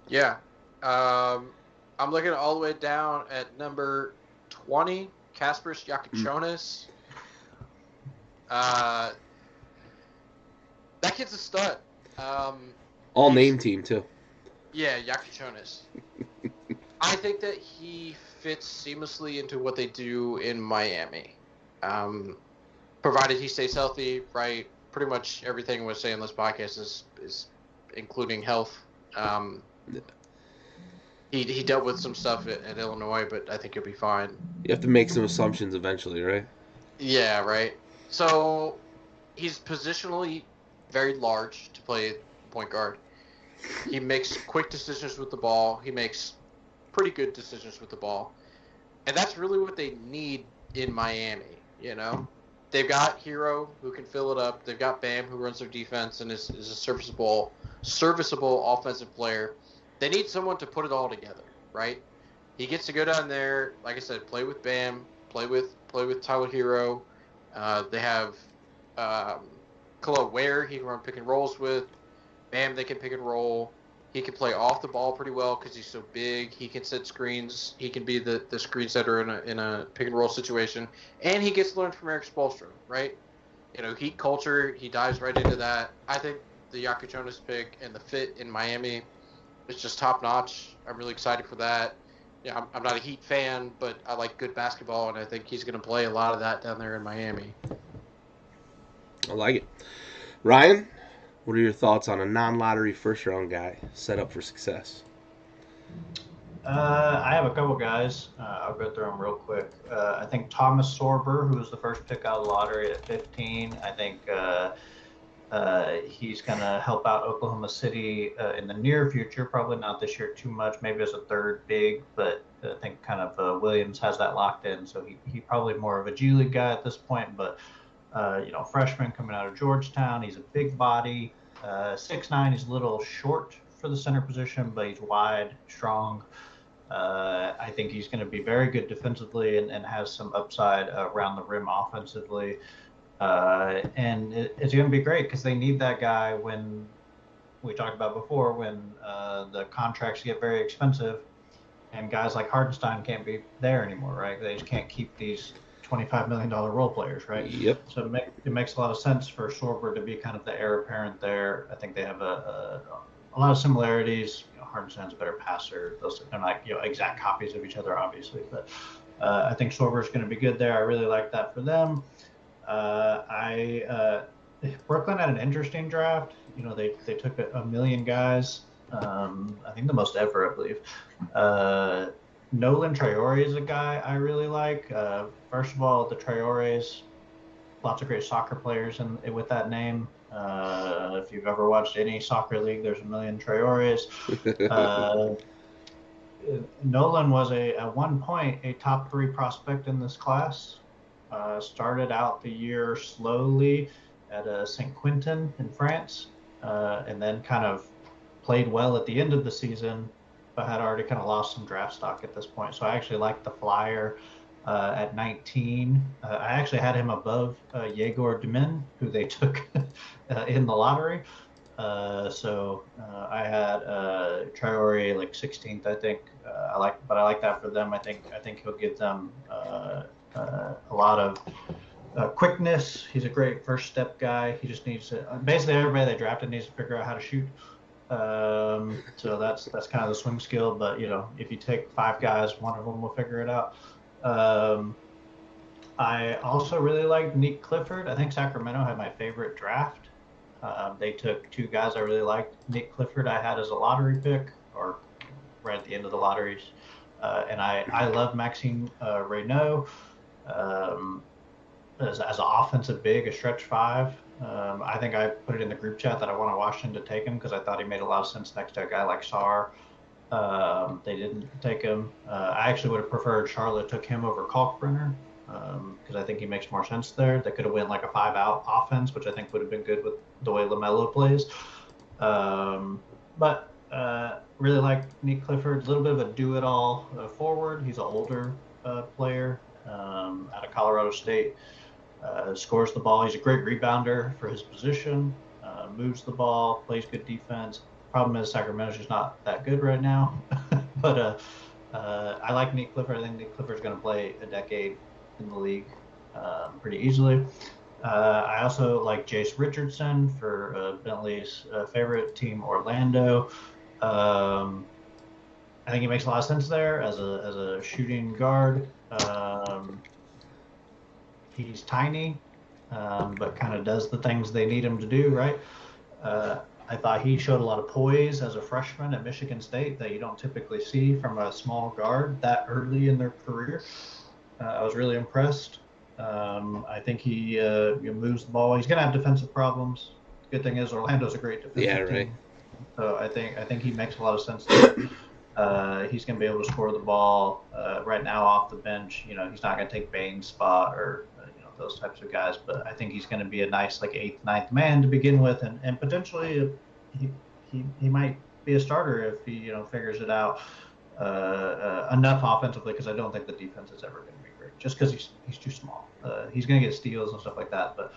A: Yeah. I'm looking all the way down at number 20, Kasparas Jakučionis. That kid's a stud.
C: All name team, too.
A: Yeah, Jakučionis. I think that he fits seamlessly into what they do in Miami. Provided he stays healthy, right? Pretty much everything we're saying in this podcast is including health. He dealt with some stuff at Illinois, but I think he'll be fine.
C: You have to make some assumptions eventually, right?
A: Yeah, right. So he's positionally very large to play point guard. He makes quick decisions with the ball. He makes pretty good decisions with the ball. And that's really what they need in Miami, you know? They've got Hero who can fill it up. They've got Bam who runs their defense and is a serviceable offensive player. They need someone to put it all together, right? He gets to go down there, like I said, play with Bam, play with Tyler Hero. They have Khalil Ware he can run pick and rolls with. Bam, they can pick and roll. He can play off the ball pretty well because he's so big. He can set screens. He can be the screen setter in a pick and roll situation. And he gets to learn from Eric Spoelstra, right? You know, Heat culture, he dives right into that. I think the Jakučionis pick and the fit in Miami is just top notch. I'm really excited for that. Yeah, I'm not a Heat fan, but I like good basketball, and I think he's going to play a lot of that down there in Miami.
C: I like it. Ryan, what are your thoughts on a non-lottery first-round guy set up for success?
B: I have a couple guys. I'll go through them real quick. I think Thomas Sorber, who was the first pick out of the lottery at 15. I think he's going to help out Oklahoma City in the near future. Probably not this year too much, maybe as a third big, but I think kind of Williams has that locked in. So he probably more of a G League guy at this point, but freshman coming out of Georgetown. He's a big body, 6'9". He's a little short for the center position, but he's wide, strong. I think he's going to be very good defensively and has some upside around the rim offensively. And it's going to be great because they need that guy when we talked about before, when the contracts get very expensive and guys like Hartenstein can't be there anymore, right? They just can't keep these $25 million role players, right?
C: Yep.
B: So it makes a lot of sense for Sorber to be kind of the heir apparent there. I think they have a lot of similarities. Hartenstein's a better passer. They're not exact copies of each other, obviously, but I think Sorber's going to be good there. I really like that for them. Brooklyn had an interesting draft. They took a million guys. I think the most ever, I believe. Nolan Traore is a guy I really like. First of all, the Traores, lots of great soccer players with that name. If you've ever watched any soccer league, there's a million Traores. Nolan was at one point a top 3 prospect in this class. Started out the year slowly at St. Quentin in France, and then kind of played well at the end of the season, but had already kind of lost some draft stock at this point. So I actually liked the flyer at 19. I actually had him above Yegor Demin, who they took in the lottery. So I had Traore like 16th, I think. I like that for them. I think he'll give them a lot of quickness. He's a great first step guy. He just needs to basically everybody they drafted needs to figure out how to shoot. So that's kind of the swing skill. But if you take 5 guys, one of them will figure it out. I also really liked Nick Clifford. I think Sacramento had my favorite draft. They took 2 guys I really liked. Nick Clifford I had as a lottery pick, or right at the end of the lotteries. And I love Maxime Reynaud as an offensive big, a stretch 5. I think I put it in the group chat that I wanted Washington to take him because I thought he made a lot of sense next to a guy like Sarr. They didn't take him. I actually would have preferred Charlotte took him over Kalkbrenner because I think he makes more sense there. They could have went like a 5-out offense, which I think would have been good with the way LaMelo plays. But really like Nick Clifford. A little bit of a do-it-all forward. He's an older player out of Colorado State. Scores the ball. He's a great rebounder for his position. Moves the ball. Plays good defense. Problem is Sacramento's just not that good right now. But I like Nick Clifford. I think Nick Clifford's going to play a decade in the league pretty easily. I also like Jace Richardson for Bentley's favorite team, Orlando. I think he makes a lot of sense there as a shooting guard. He's tiny, but kind of does the things they need him to do, right? I thought he showed a lot of poise as a freshman at Michigan State that you don't typically see from a small guard that early in their career. I was really impressed. I think he moves the ball. He's going to have defensive problems. Good thing is Orlando's a great defensive team. So I think he makes a lot of sense there. He's going to be able to score the ball right now off the bench. He's not going to take Bane's spot or those types of guys, but I think he's going to be a nice like 8th, 9th man to begin with, and potentially he might be a starter if he figures it out enough offensively, because I don't think the defense is ever going to be great just because he's too small. He's going to get steals and stuff like that, but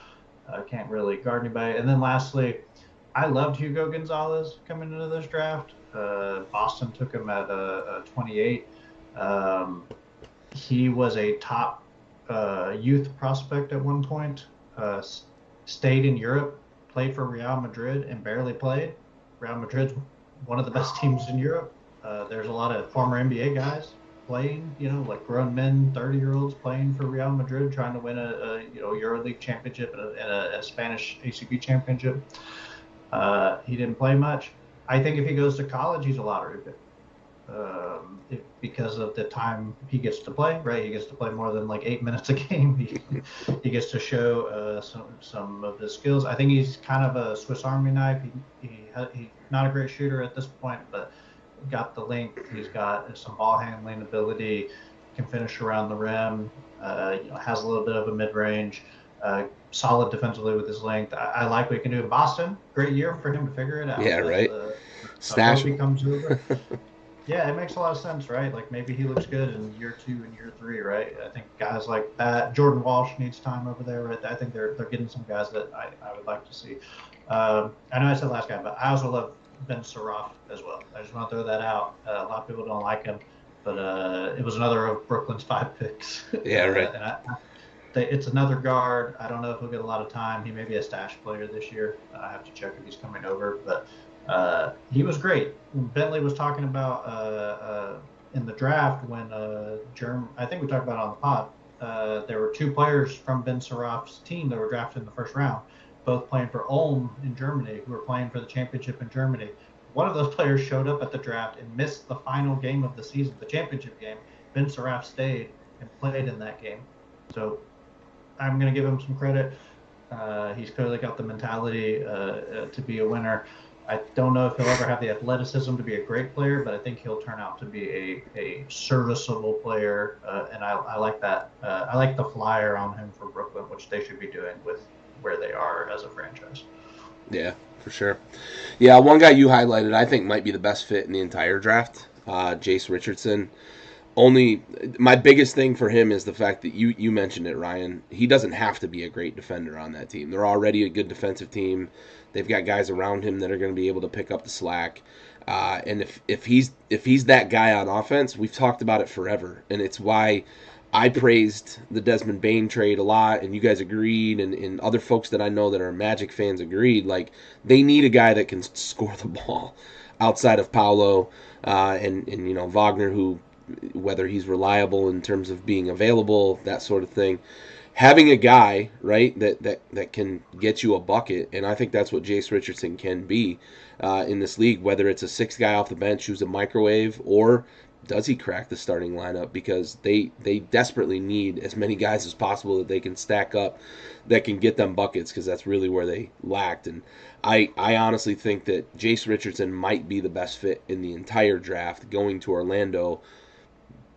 B: can't really guard anybody. And then lastly, I loved Hugo Gonzalez coming into this draft. Boston took him at 28. He was a top youth prospect at one point, stayed in Europe, played for Real Madrid and barely played. Real Madrid's one of the best teams in Europe. There's a lot of former NBA guys playing, like grown men, 30-year-olds playing for Real Madrid, trying to win a EuroLeague championship and a Spanish ACB championship. He didn't play much. I think if he goes to college, he's a lottery pick. Because of the time he gets to play, right? He gets to play more than like 8 minutes a game. He gets to show some of his skills. I think he's kind of a Swiss Army knife. He's not a great shooter at this point, but got the length. He's got some ball handling ability, can finish around the rim, has a little bit of a mid-range, solid defensively with his length. I like what he can do in Boston. Great year for him to figure it out.
C: Yeah, right. Stash.
B: He comes over. Yeah, it makes a lot of sense, right? Like maybe he looks good in year 2 and year 3, right? I think guys like that. Jordan Walsh needs time over there, right? I think they're getting some guys that I would like to see. I know I said last guy, but I also love Ben Saraf as well. I just want to throw that out. A lot of people don't like him, but it was another of Brooklyn's 5 picks.
C: Yeah, right.
B: It's another guard. I don't know if he'll get a lot of time. He may be a stash player this year. I have to check if he's coming over, but he was great. Bentley was talking about in the draft when I think we talked about it on the pod. There were 2 players from Ben Saraf's team that were drafted in the first round, both playing for Ulm in Germany, who were playing for the championship in Germany. One of those players showed up at the draft and missed the final game of the season, the championship game. Ben Saraf stayed and played in that game. So I'm going to give him some credit. He's clearly got the mentality to be a winner. I don't know if he'll ever have the athleticism to be a great player, but I think he'll turn out to be a serviceable player, and I like that. I like the flyer on him for Brooklyn, which they should be doing with where they are as a franchise.
C: Yeah, for sure. Yeah, one guy you highlighted I think might be the best fit in the entire draft, Jace Richardson. Only my biggest thing for him is the fact that you mentioned it, Ryan. He doesn't have to be a great defender on that team. They're already a good defensive team. They've got guys around him that are going to be able to pick up the slack. And if he's that guy on offense, we've talked about it forever, and it's why I praised the Desmond Bane trade a lot, and you guys agreed, and other folks that I know that are Magic fans agreed. Like, they need a guy that can score the ball outside of Paolo and Wagner, who, whether he's reliable in terms of being available, that sort of thing. Having a guy, right, that can get you a bucket, and I think that's what Jace Richardson can be in this league, whether it's a sixth guy off the bench who's a microwave, or does he crack the starting lineup, because they desperately need as many guys as possible that they can stack up that can get them buckets, because that's really where they lacked. And I honestly think that Jace Richardson might be the best fit in the entire draft going to Orlando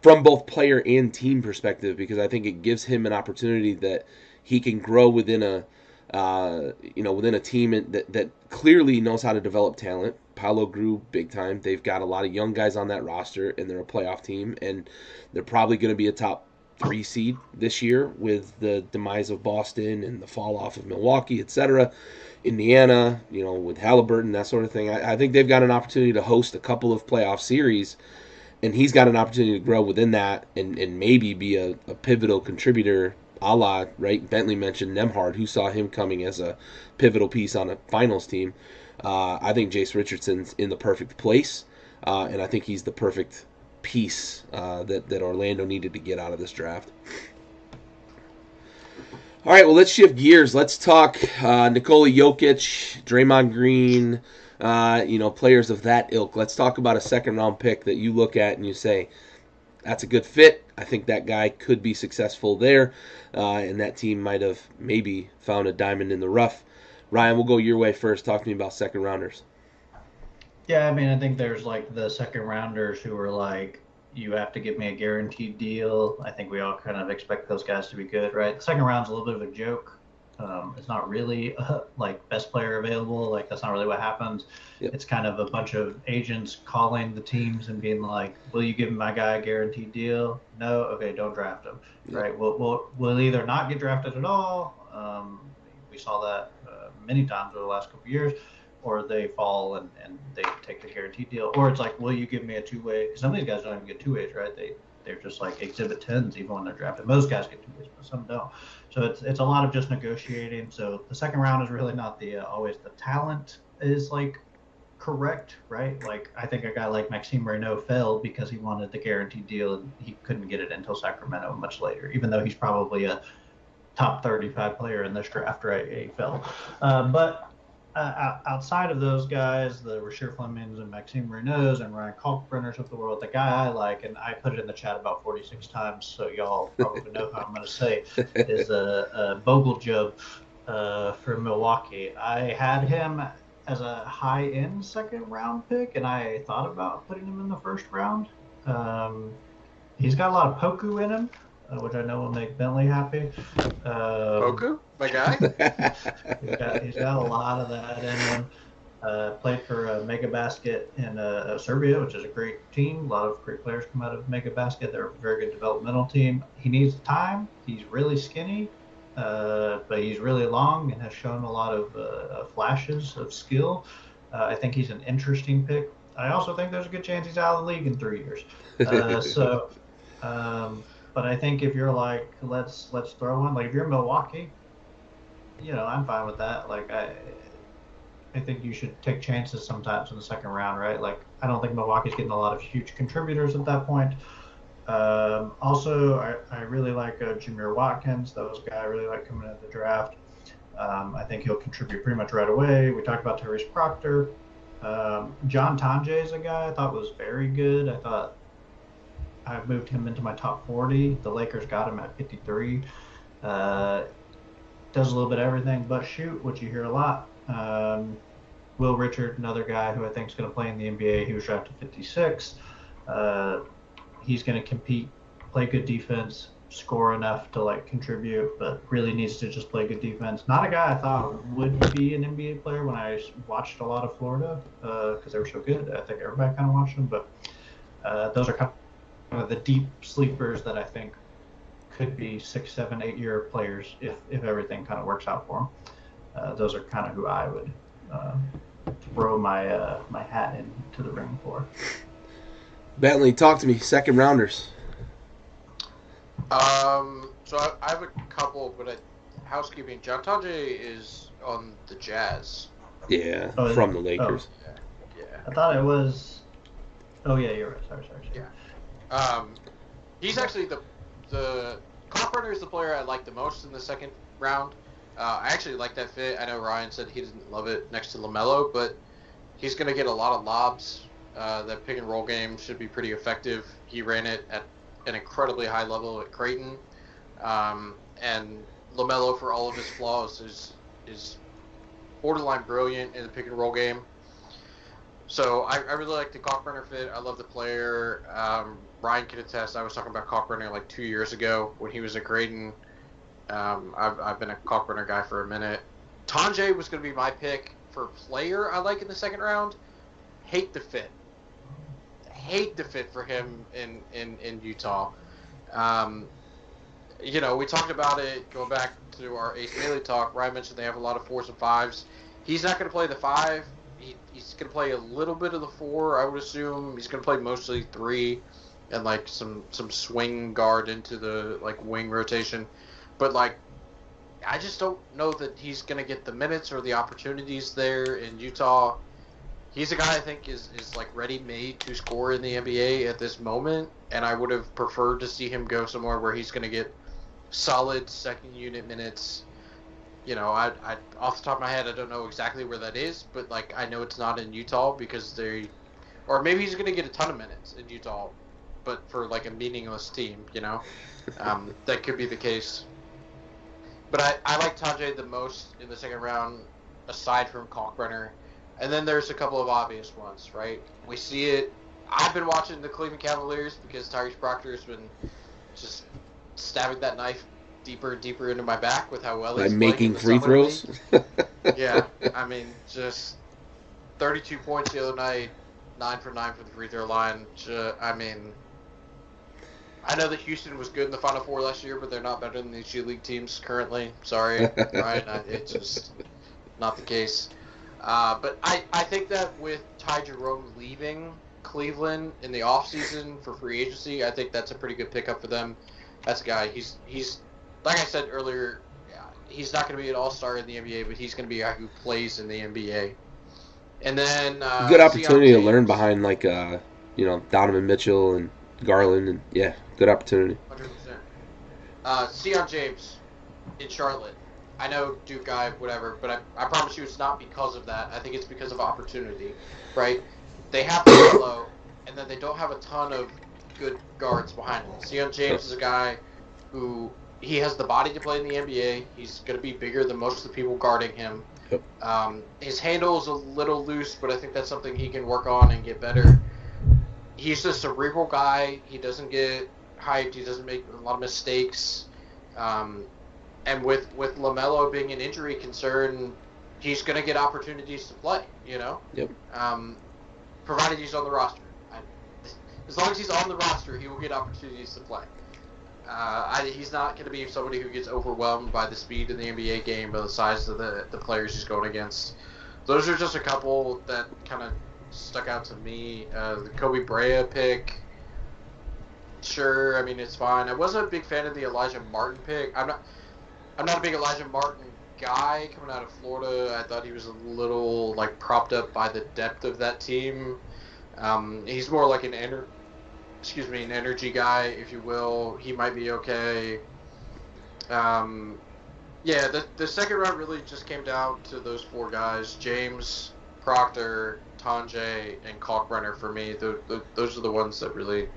C: from both player and team perspective, because I think it gives him an opportunity that he can grow within a within a team that clearly knows how to develop talent. Paolo grew big time. They've got a lot of young guys on that roster, and they're a playoff team, and they're probably going to be a top 3 seed this year with the demise of Boston and the fall off of Milwaukee, etc. Indiana, with Halliburton, that sort of thing. I think they've got an opportunity to host a couple of playoff series, and he's got an opportunity to grow within that and maybe be a pivotal contributor, a la, right, Bentley mentioned Nembhard, who saw him coming as a pivotal piece on a finals team. I think Jace Richardson's in the perfect place, and I think he's the perfect piece that Orlando needed to get out of this draft. All right, well, let's shift gears. Let's talk Nikola Jokic, Draymond Green, players of that ilk. Let's talk about a second-round pick that you look at and you say, that's a good fit. I think that guy could be successful there, and that team might have maybe found a diamond in the rough. Ryan, we'll go your way first. Talk to me about second-rounders.
B: Yeah, I mean, I think there's like the second-rounders who are like, you have to give me a guaranteed deal. I think we all kind of expect those guys to be good, right? The second round's a little bit of a joke. It's not really like best player available. Like, that's not really what happens. Yep. It's kind of a bunch of agents calling the teams and being like, will you give my guy a guaranteed deal? No? Okay, don't draft him. Yep. Right? We'll either not get drafted at all. We saw that many times over the last couple of years. Or they fall and they take the guaranteed deal. Or it's like, will you give me a two-way? Because some of these guys don't even get two-ways, right? They're just like exhibit 10s even when they're drafted. Most guys get two-ways, but some don't. So it's a lot of just negotiating. So the second round is really not always the talent is like correct, right? Like, I think a guy like Maxime Renaud fell because he wanted the guaranteed deal and he couldn't get it until Sacramento much later, even though he's probably a top 35 player in this draft, right? He fell. But outside of those guys, the Rasheer Flemings and Maxime Renauds and Ryan Kalkbrenners of the world, the guy I like, and I put it in the chat about 46 times, so y'all probably know how I'm going to say, is Bogeljub from Milwaukee. I had him as a high-end second-round pick, and I thought about putting him in the first round. He's got a lot of Poku in him, which I know will make Bentley happy.
A: Poku? My guy?
B: he's got a lot of that in him. Played for Mega Basket in Serbia, which is a great team. A lot of great players come out of Mega Basket. They're a very good developmental team. He needs time. He's really skinny, but he's really long and has shown a lot of flashes of skill. I think he's an interesting pick. I also think there's a good chance he's out of the league in 3 years. But I think if you're like, let's throw him, like if you're Milwaukee, I'm fine with that. Like, I think you should take chances sometimes in the second round, right? Like, I don't think Milwaukee's getting a lot of huge contributors at that point. Also, I really like Jameer Watkins. That was a guy I really like coming out of the draft. I think he'll contribute pretty much right away. We talked about Tyrese Proctor. John Tonje is a guy I thought was very good. I thought I moved him into my top 40. The Lakers got him at 53. Does a little bit of everything but shoot, which you hear a lot. Will Richard, another guy who I think is going to play in the NBA, he was drafted 56. He's going to compete, play good defense, score enough to like contribute, but really needs to just play good defense. Not a guy I thought would be an NBA player when I watched a lot of Florida because they were so good. I think everybody kind of watched them, but those are kind of the deep sleepers that I think could be 6, 7, 8 year players if everything kind of works out for them. Those are kind of who I would throw my my hat into the ring for.
C: Bentley, talk to me. Second rounders.
A: So I have a couple, but housekeeping. John Tonje is on the Jazz.
C: Yeah, from the Lakers.
A: Oh. Yeah.
B: I thought it was. Oh yeah, you're right. Sorry.
A: Yeah. He's actually the Kalkbrenner is the player I like the most in the second round. I actually like that fit. I know Ryan said he didn't love it next to LaMelo, but he's going to get a lot of lobs. That pick and roll game should be pretty effective. He ran it at an incredibly high level at Creighton. And LaMelo, for all of his flaws, is borderline brilliant in the pick and roll game. So I really like the Kalkbrenner fit. I love the player. Ryan can attest. I was talking about Kalkbrenner like 2 years ago when he was at Creighton. I've been a Kalkbrenner guy for a minute. Tonje was going to be my pick for player I like in the second round. Hate the fit for him in Utah. We talked about it going back to our Ace Bailey talk. Ryan mentioned they have a lot of 4s and 5s. He's not going to play the 5. He's going to play a little bit of the 4, I would assume. He's going to play mostly 3 and like some swing guard into the like wing rotation. But like, I just don't know that he's going to get the minutes or the opportunities there in Utah. He's a guy I think is like ready-made to score in the NBA at this moment, and I would have preferred to see him go somewhere where he's going to get solid second unit minutes. I off the top of my head, I don't know exactly where that is, but like I know it's not in Utah because or maybe he's going to get a ton of minutes in Utah, but for like a meaningless team, that could be the case. But I like Tonje the most in the second round, aside from Kalkbrenner. And then there's a couple of obvious ones, right? We see it. I've been watching the Cleveland Cavaliers because Tyrese Proctor has been just stabbing that knife deeper and deeper into my back with how well he's
C: playing making free throws.
A: Yeah, I mean, just 32 points the other night, 9 for 9 from the free throw line. I mean, I know that Houston was good in the Final Four last year, but they're not better than these G League teams currently. Sorry, right? It's just not the case. But I think that with Ty Jerome leaving Cleveland in the offseason for free agency, I think that's a pretty good pickup for them. That's a guy. He's like I said earlier, he's not going to be an all-star in the NBA, but he's going to be a guy who plays in the NBA. And then
C: good opportunity to learn behind like Donovan Mitchell and Garland, and yeah, good opportunity.
A: 100%. Sion James in Charlotte. I know Duke guy, whatever, but I promise you it's not because of that. I think it's because of opportunity, right? They have Melo, and then they don't have a ton of good guards behind him. Sion James is a guy who he has the body to play in the NBA. He's going to be bigger than most of the people guarding him.
C: Yep.
A: His handle is a little loose, but I think that's something he can work on and get better. He's a cerebral guy. He doesn't get hyped. He doesn't make a lot of mistakes. And with LaMelo being an injury concern, he's going to get opportunities to play,
C: Yep.
A: Provided he's on the roster. As long as he's on the roster, he will get opportunities to play. He's not going to be somebody who gets overwhelmed by the speed in the NBA game, by the size of the players he's going against. Those are just a couple that kind of stuck out to me. The Kobe Brea pick, sure, I mean, it's fine. I wasn't a big fan of the Elijah Martin pick. I'm not a big Elijah Martin guy coming out of Florida. I thought he was a little like propped up by the depth of that team. He's more like an energy guy, if you will. He might be okay. The second round really just came down to those 4 guys: James, Proctor, Tonje, and Kalkbrenner for me. Those are the ones that really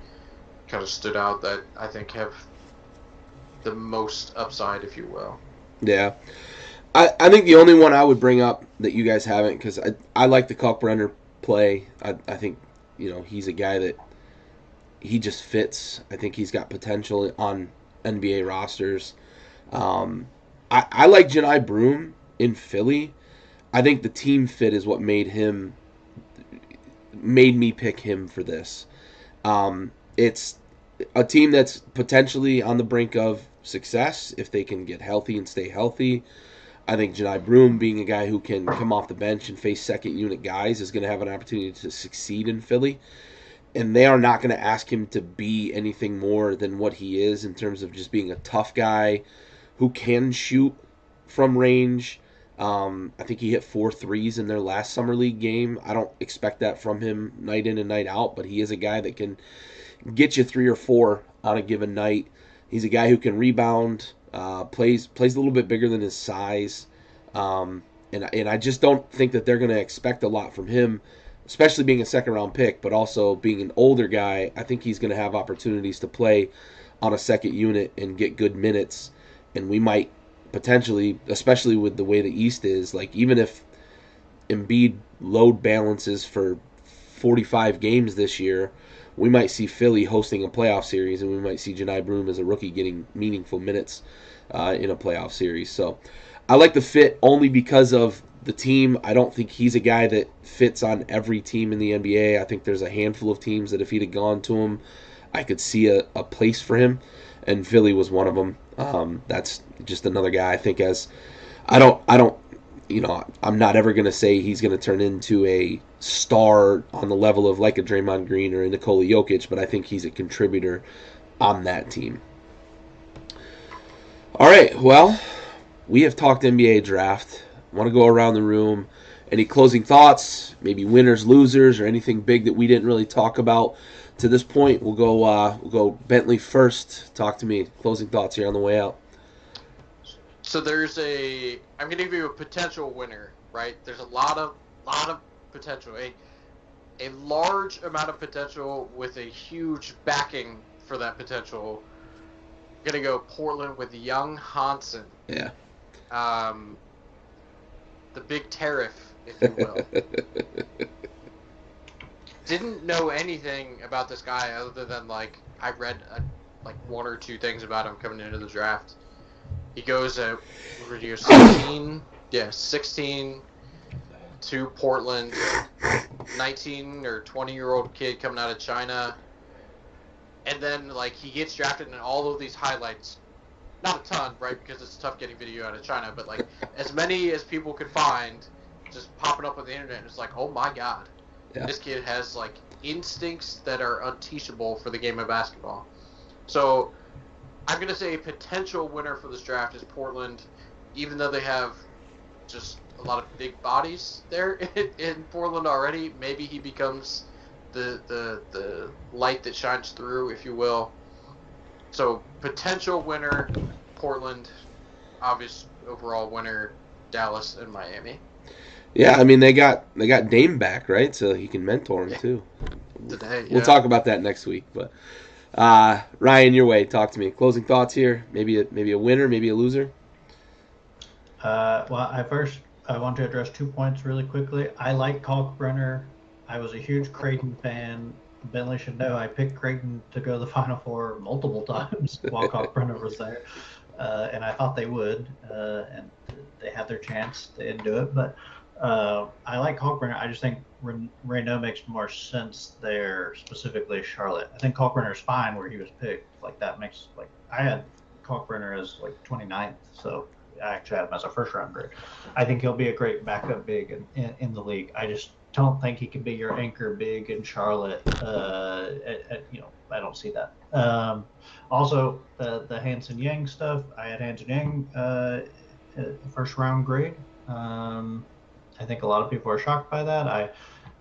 A: kind of stood out that I think have the most upside, if you will.
C: Yeah. I think the only one I would bring up that you guys haven't, because I like the Kalkbrenner play. I think, he's a guy that he just fits. I think he's got potential on NBA rosters. I like Janai Broom in Philly. I think the team fit is what made me pick him for this. It's a team that's potentially on the brink of success if they can get healthy and stay healthy. I think Janai Broom, being a guy who can come off the bench and face second unit guys, is going to have an opportunity to succeed in Philly. And they are not going to ask him to be anything more than what he is in terms of just being a tough guy who can shoot from range. I think he hit 4 threes in their last summer league game. I don't expect that from him night in and night out, but he is a guy that can get you 3 or 4 on a given night. He's a guy who can rebound, plays a little bit bigger than his size, and I just don't think that they're going to expect a lot from him, especially being a second-round pick, but also being an older guy. I think he's going to have opportunities to play on a second unit and get good minutes, and we might potentially, especially with the way the East is, like even if Embiid load balances for 45 games this year, we might see Philly hosting a playoff series, and we might see Janai Broom as a rookie getting meaningful minutes in a playoff series. So I like the fit only because of the team. I don't think he's a guy that fits on every team in the NBA. I think there's a handful of teams that if he'd have gone to him, I could see a place for him, and Philly was one of them. That's just another guy I think I'm not ever going to say he's going to turn into a star on the level of like a Draymond Green or a Nikola Jokic, but I think he's a contributor on that team. All right, well, we have talked NBA draft. I want to go around the room. Any closing thoughts, maybe winners, losers, or anything big that we didn't really talk about to this point? We'll go Bentley first. Talk to me. Closing thoughts here on the way out.
A: So I'm going to give you a potential winner, right? There's a lot of potential, a large amount of potential with a huge backing for that potential. I'm going to go Portland with Young Hansen.
C: Yeah.
A: The big tariff, if you will. Didn't know anything about this guy other than I read 1 or 2 things about him coming into the draft. He goes at 16 to Portland, 19 or 20-year-old kid coming out of China, and then he gets drafted, and all of these highlights, not a ton, right, because it's tough getting video out of China, but as many as people could find, just popping up on the internet, and it's oh my god, yeah. This kid has instincts that are unteachable for the game of basketball. So I'm going to say a potential winner for this draft is Portland, even though they have just a lot of big bodies there in Portland already. Maybe he becomes the light that shines through, if you will. So potential winner, Portland. Obvious overall winner, Dallas and Miami.
C: Yeah, I mean they got Dame back, right? So he can mentor him too.
A: Today,
C: We'll talk about that next week, but. Ryan, your way. Talk to me. Closing thoughts here. Maybe a winner, maybe a loser.
B: Well, I want to address 2 points really quickly. I like Kalkbrenner. I was a huge Creighton fan. Bentley should know I picked Creighton to go to the Final Four multiple times while Kalkbrenner was there, and I thought they would, and they had their chance. They didn't do it, but I like Kalkbrenner. I just think Reno makes more sense there, specifically Charlotte. I think Kalkbrenner is fine where he was picked. That makes I had Kalkbrenner as 29th, so I actually had him as a first-round grade. I think he'll be a great backup big in the league. I just don't think he can be your anchor big in Charlotte. I don't see that. Also, the Hansen Yang stuff. I had Hansen Yang first-round grade. I think a lot of people are shocked by that.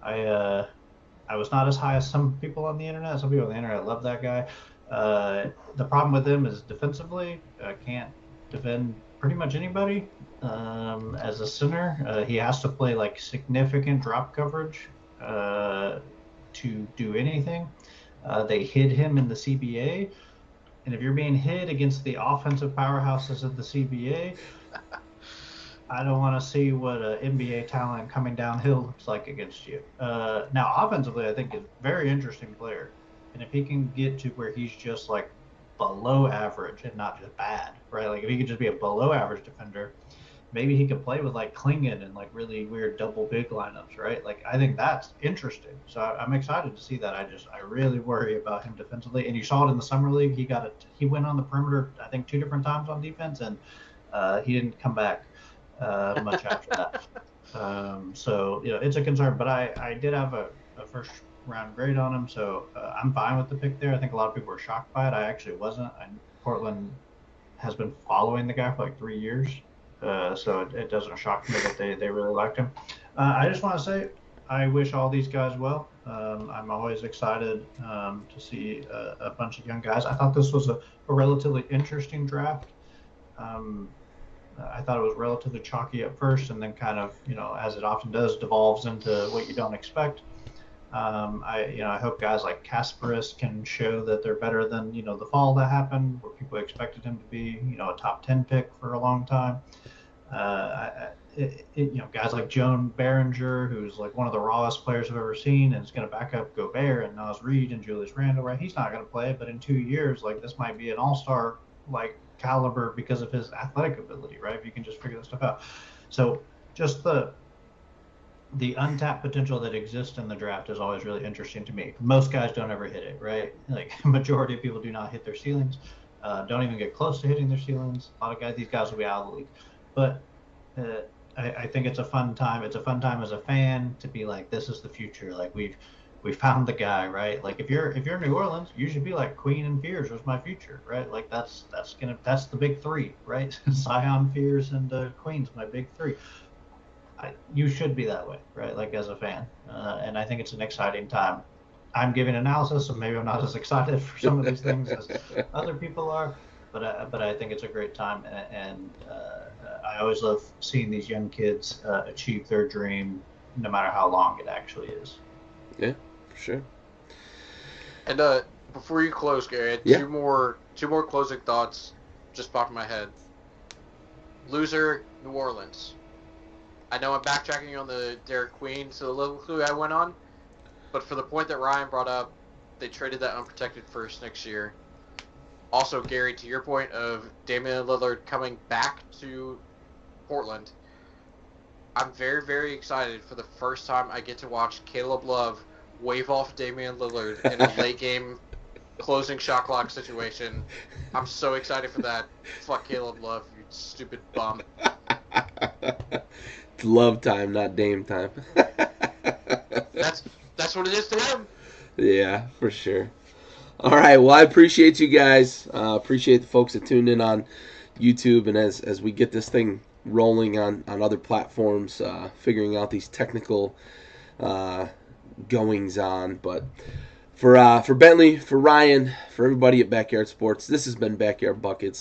B: I was not as high as some people on the internet. Some people on the internet love that guy. The problem with him is defensively, can't defend pretty much anybody. As a center, he has to play significant drop coverage to do anything. They hid him in the CBA. And if you're being hit against the offensive powerhouses of the CBA, I don't want to see what an NBA talent coming downhill looks like against you. Now, offensively, I think is a very interesting player. And if he can get to where he's just like below average and not just bad, right? Like if he could just be a below average defender, maybe he could play with like Klingon and like really weird double big lineups, right? Like I think that's interesting. So I'm excited to see that. I really worry about him defensively. And you saw it in the summer league. He went on the perimeter I think 2 different times on defense, and he didn't come back much after that. So it's a concern. But I did have a first round grade on him, so I'm fine with the pick there. I think a lot of people were shocked by it. I actually wasn't. Portland has been following the guy for like 3 years. So it doesn't shock me that they really liked him. I just want to say I wish all these guys well. I'm always excited to see a bunch of young guys. I thought this was a relatively interesting draft. I thought it was relatively chalky at first, and then kind of, as it often does, devolves into what you don't expect. I hope guys like Kasparis can show that they're better than, the fall that happened, where people expected him to be, a top 10 pick for a long time. Guys like Joan Behringer, who's like one of the rawest players I've ever seen, and is going to back up Gobert and Naz Reid and Julius Randle, right? He's not going to play, but in 2 years, like this might be an all-star like caliber because of his athletic ability, right? If you can just figure that stuff out. So just the untapped potential that exists in the draft is always really interesting to me. Most guys don't ever hit it, right? Like majority of people do not hit their ceilings, don't even get close to hitting their ceilings. A lot of these guys will be out of the league. But I think it's a fun time. It's a fun time as a fan to be like, this is the future. Like we found the guy, right? Like if you're New Orleans, you should be like Queen and Fears was my future, right? Like that's the big 3, right? Zion, Fears, and Queen's my big 3. You should be that way, right? Like as a fan, and I think it's an exciting time. I'm giving analysis, so maybe I'm not as excited for some of these things as other people are, but I think it's a great time, and I always love seeing these young kids achieve their dream, no matter how long it actually is.
C: Yeah, for sure.
A: And before you close, Gary, two more closing thoughts just popped in my head. Loser, New Orleans. I know I'm backtracking on the Derek Queen soliloquy I went on, but for the point that Ryan brought up, they traded that unprotected first next year. Also, Gary, to your point of Damian Lillard coming back to Portland, I'm very, very excited for the first time I get to watch Caleb Love wave off Damian Lillard in a late game closing shot clock situation. I'm so excited for that. Fuck Caleb Love, you stupid bum.
C: It's love time, not Dame time.
A: That's what it is to him.
C: Yeah, for sure. All right, well, I appreciate you guys. Appreciate the folks that tuned in on YouTube, and as we get this thing rolling on other platforms, figuring out these technical goings on. But for Bentley, for Ryan, for everybody at Backyard Sports, this has been Backyard Buckets.